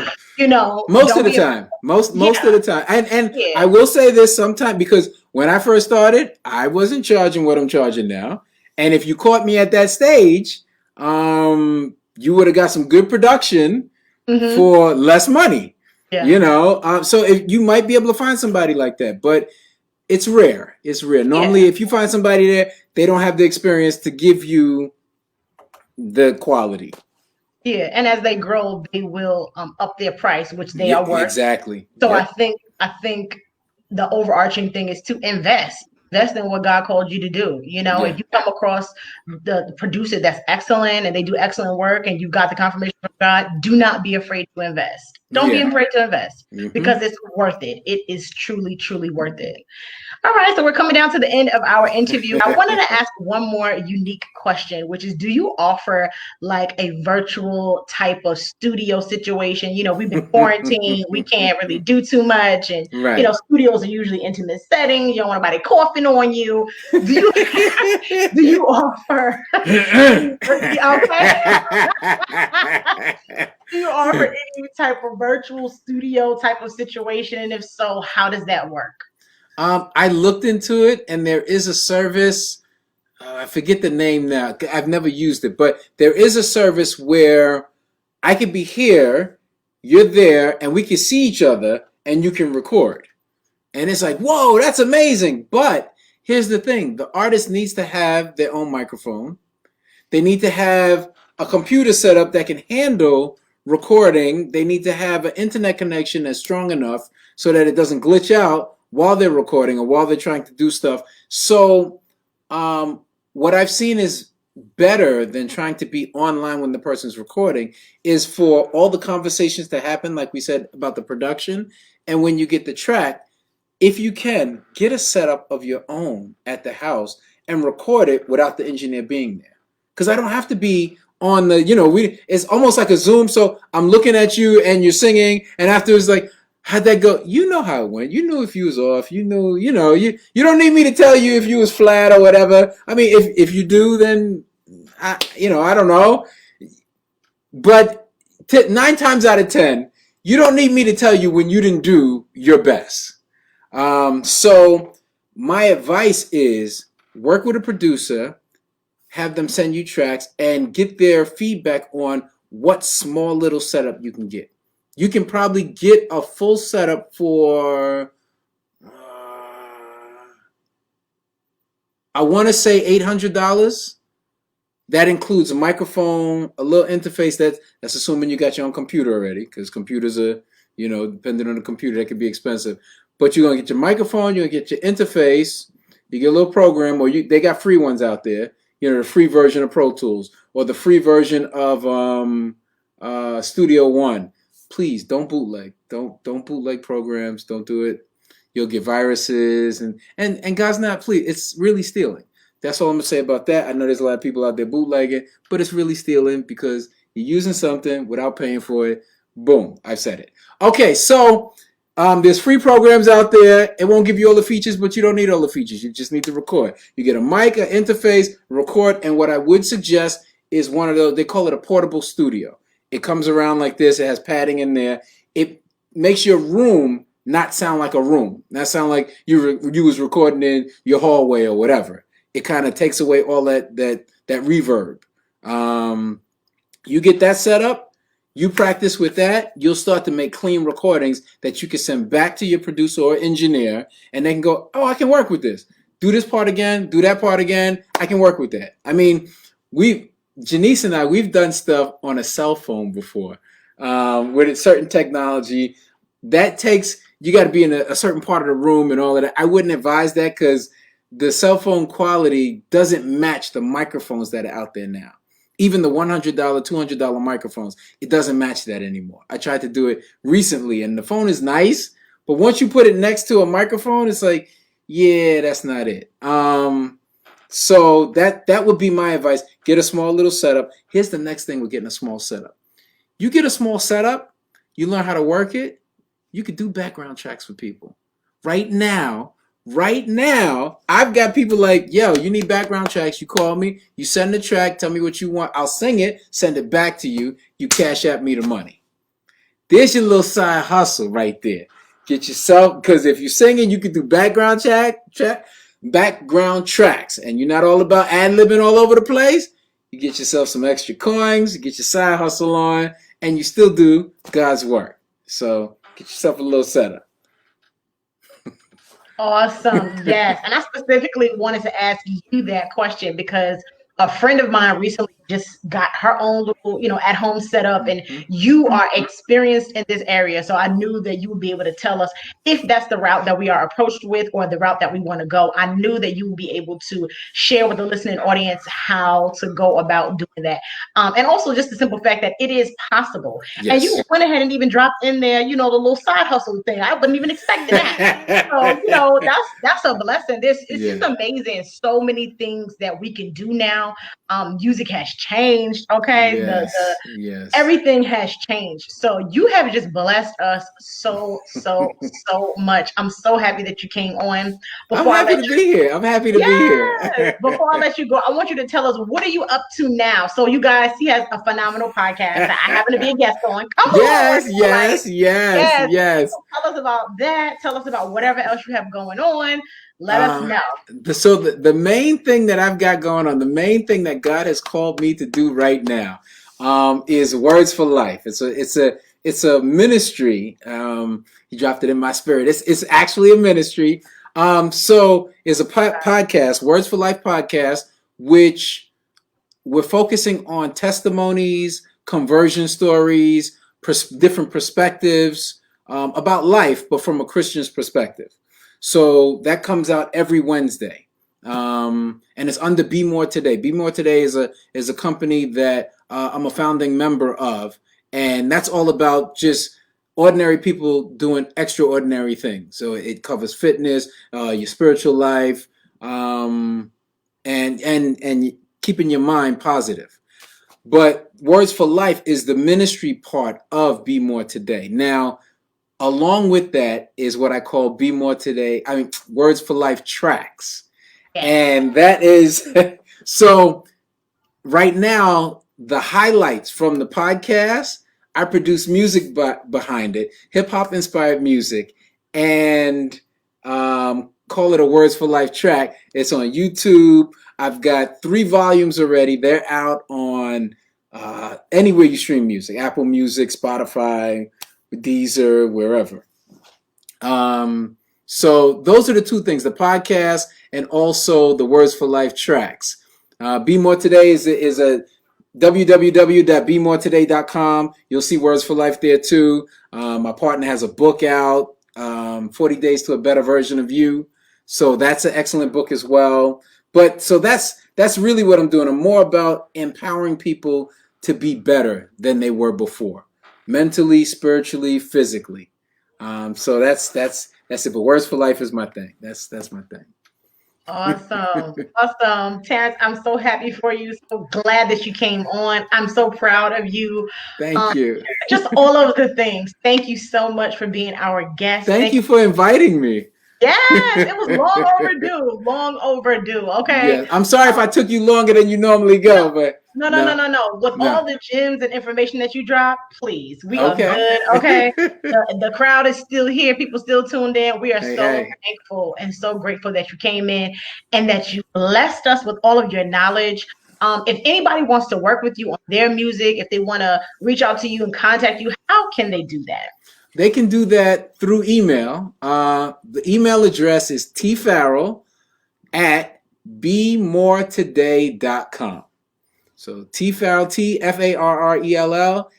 most of the time, most of the time. And I will say this sometime, because when I first started, I wasn't charging what I'm charging now. And if you caught me at that stage, you would have got some good production for less money. Yeah. So if you might be able to find somebody like that, but it's rare. It's rare. Normally, if you find somebody there, they don't have the experience to give you the quality. Yeah, and as they grow, they will up their price, which they are worth. Exactly. So I think the overarching thing is to invest. That's in what God called you to do. If you come across the producer that's excellent and they do excellent work and you got the confirmation from God, do not be afraid to invest. Don't be afraid to invest, because it's worth it. It is truly, truly worth it. All right, so we're coming down to the end of our interview. I wanted to ask one more unique question, which is, do you offer like a virtual type of studio situation? We've been quarantined, we can't really do too much, and studios are usually intimate settings. You don't want nobody coughing on you. Do you offer? Do you offer any type of virtual studio type of situation? And if so, how does that work? I looked into it, and there is a service. I forget the name now. I've never used it, but there is a service where I could be here, you're there, and we can see each other, and you can record. And it's like, whoa, that's amazing. But here's the thing. The artist needs to have their own microphone. They need to have a computer set up that can handle recording. They need to have an internet connection that's strong enough so that it doesn't glitch out while they're recording or while they're trying to do stuff. So what I've seen is better than trying to be online when the person's recording is for all the conversations to happen, like we said about the production. And when you get the track, if you can, get a setup of your own at the house and record it without the engineer being there. Because I don't have to be on the, it's almost like a Zoom. So I'm looking at you and you're singing, and afterwards, like, how'd that go? You know how it went. You knew if you was off. You don't need me to tell you if you was flat or whatever. I mean, if you do, then I don't know. But 9 times out of 10, you don't need me to tell you when you didn't do your best. So my advice is work with a producer, have them send you tracks, and get their feedback on what small little setup you can get. You can probably get a full setup for, I want to say $800. That includes a microphone, a little interface. That's assuming you got your own computer already, because computers are, depending on the computer, that can be expensive. But you're gonna get your microphone, you're gonna get your interface, you get a little program, or they got free ones out there. The free version of Pro Tools or the free version of Studio One. Please don't bootleg. Don't bootleg programs. Don't do it. You'll get viruses and God's not pleased. It's really stealing. That's all I'm gonna say about that. I know there's a lot of people out there bootlegging, but it's really stealing because you're using something without paying for it. Boom, I've said it. Okay, so there's free programs out there. It won't give you all the features, but you don't need all the features. You just need to record. You get a mic, an interface, record, and what I would suggest is one of those, they call it a portable studio. It comes around like this. It has padding in there. It makes your room not sound like a room. Not sound like you was recording in your hallway or whatever. It kind of takes away all that reverb. You get that set up. You practice with that, you'll start to make clean recordings that you can send back to your producer or engineer, and they can go, oh, I can work with this. Do this part again, do that part again. I can work with that. I mean, Jenice and I, we've done stuff on a cell phone before with certain technology. That takes, you got to be in a certain part of the room and all of that. I wouldn't advise that because the cell phone quality doesn't match the microphones that are out there now. Even the $100, $200 microphones, it doesn't match that anymore. I tried to do it recently, and the phone is nice, but once you put it next to a microphone, it's like, yeah, that's not it. So that would be my advice. Get a small little setup. Here's the next thing with getting a small setup. You get a small setup, you learn how to work it, you could do background tracks for people. Right now, I've got people like, yo, you need background tracks. You call me, you send the track, tell me what you want. I'll sing it, send it back to you. You cash out me the money. There's your little side hustle right there. Get yourself, because if you're singing, you can do background tracks, and you're not all about ad-libbing all over the place. You get yourself some extra coins, you get your side hustle on, and you still do God's work. So get yourself a little setup. Awesome. Yes. And I specifically wanted to ask you that question because a friend of mine recently just got her own little, at-home setup, and you are experienced in this area. So I knew that you would be able to tell us if that's the route that we are approached with or the route that we want to go. I knew that you would be able to share with the listening audience how to go about doing that. And also just the simple fact that it is possible. Yes. And you went ahead and even dropped in there, the little side hustle thing. I wasn't even expecting that. So, that's a blessing. It's just amazing. So many things that we can do now. Music has changed. Okay. Yes. Everything has changed. So you have just blessed us so much. I'm so happy that you came on. I'm happy to be here. Before I let you go, I want you to tell us, what are you up to now? So you guys, he has a phenomenal podcast that I happen to be a guest on. Come on. Yes. So tell us about that. Tell us about whatever else you have going on. Let us know. So the main thing that I've got going on, the main thing that God has called me to do right now, is Words for Life. It's a ministry. He dropped it in my spirit. It's actually a ministry. So it's a podcast, Words for Life podcast, which we're focusing on testimonies, conversion stories, different perspectives about life, but from a Christian's perspective. So that comes out every Wednesday. and it's under Be More Today. Be More Today is a company that I'm a founding member of, and that's all about just ordinary people doing extraordinary things. So it covers fitness, your spiritual life, and keeping your mind positive. But Words for Life is the ministry part of Be More Today. Now, along with that is what I call Be More Today. I mean, Words for Life tracks. Yes. And that is, so right now, the highlights from the podcast, I produce music behind it, hip hop inspired music, and call it a Words for Life track. It's on YouTube. I've got 3 volumes already. They're out on anywhere you stream music, Apple Music, Spotify, Deezer, wherever. So those are the 2 things, the podcast and also the Words for Life tracks. Be More Today is a www.bemoretoday.com. You'll see Words for Life there too. My partner has a book out, 40 Days to a Better Version of You. So that's an excellent book as well. But so that's really what I'm doing. I'm more about empowering people to be better than they were before, mentally, spiritually, physically. So that's it. But Words for Life is my thing. That's my thing. Awesome. Awesome. Tarence, I'm so happy for you. So glad that you came on. I'm so proud of you. Thank you. Just all of the things. Thank you so much for being our guest. Thank you for inviting me. Yes, it was long overdue. Long overdue. Okay. Yeah. I'm sorry if I took you longer than you normally go, but No. With all the gems and information that you drop, please. We are good. Okay. The crowd is still here. People still tuned in. We are thankful and so grateful that you came in and that you blessed us with all of your knowledge. If anybody wants to work with you on their music, if they want to reach out to you and contact you, how can they do that? They can do that through email. The email address is tfarrell@bemoretoday.com. So tfarrell, TFARRELL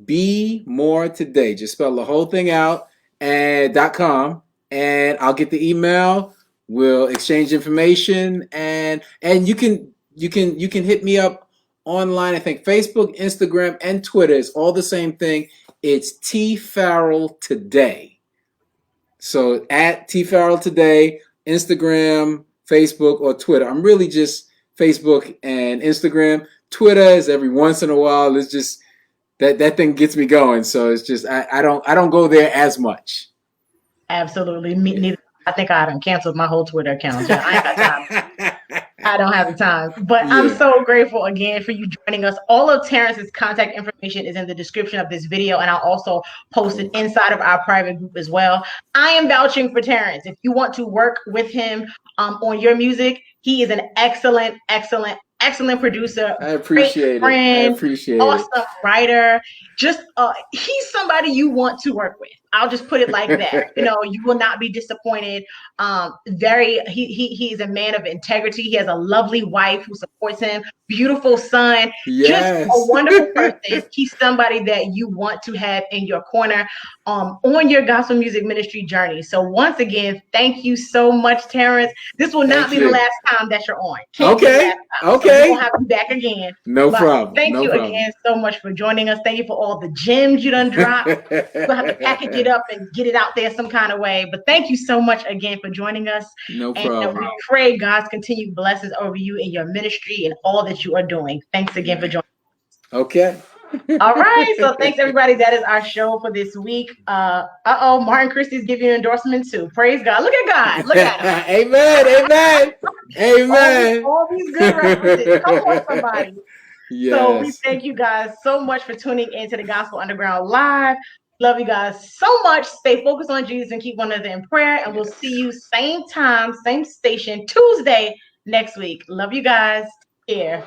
@bemoretoday. Just spell the whole thing out and .com, and I'll get the email. We'll exchange information, and you can hit me up online. I think Facebook, Instagram, and Twitter is all the same thing. It's T Farrell Today. So @TFarrell Today, Instagram, Facebook, or Twitter. I'm really just Facebook and Instagram. Twitter is every once in a while. It's just that thing gets me going. So it's just I don't go there as much. Absolutely. Me neither. I think I done canceled my whole Twitter account. I ain't got time. I don't have the time. But I'm so grateful again for you joining us. All of Tarence's contact information is in the description of this video, and I'll also post it inside of our private group as well. I am vouching for Tarence. If you want to work with him on your music, he is an excellent producer. I appreciate it. Friend, awesome writer. Just he's somebody you want to work with. I'll just put it like that. You will not be disappointed. He's a man of integrity. He has a lovely wife who supports him, beautiful son, just a wonderful person. He's somebody that you want to have in your corner on your gospel music ministry journey. So once again, thank you so much, Tarence. This will not be the last time that you're on. Okay. So we'll have you back again. No problem. Thank you again so much for joining us. Thank you for all the gems you done dropped. We'll have to package it up and get it out there some kind of way. But thank you so much again for joining us. No problem. And we pray God's continued blessings over you in your ministry and all that you are doing. Thanks again for joining us. Okay. All right. So thanks, everybody. That is our show for this week. Martin Christie's giving you an endorsement too. Praise God. Look at God. Look at him. Amen. All these good references. Come on, somebody. Yes. So we thank you guys so much for tuning into the Gospel Underground Live. Love you guys so much. Stay focused on Jesus and keep one another in prayer. And we'll see you same time, same station, Tuesday next week. Love you guys. Here.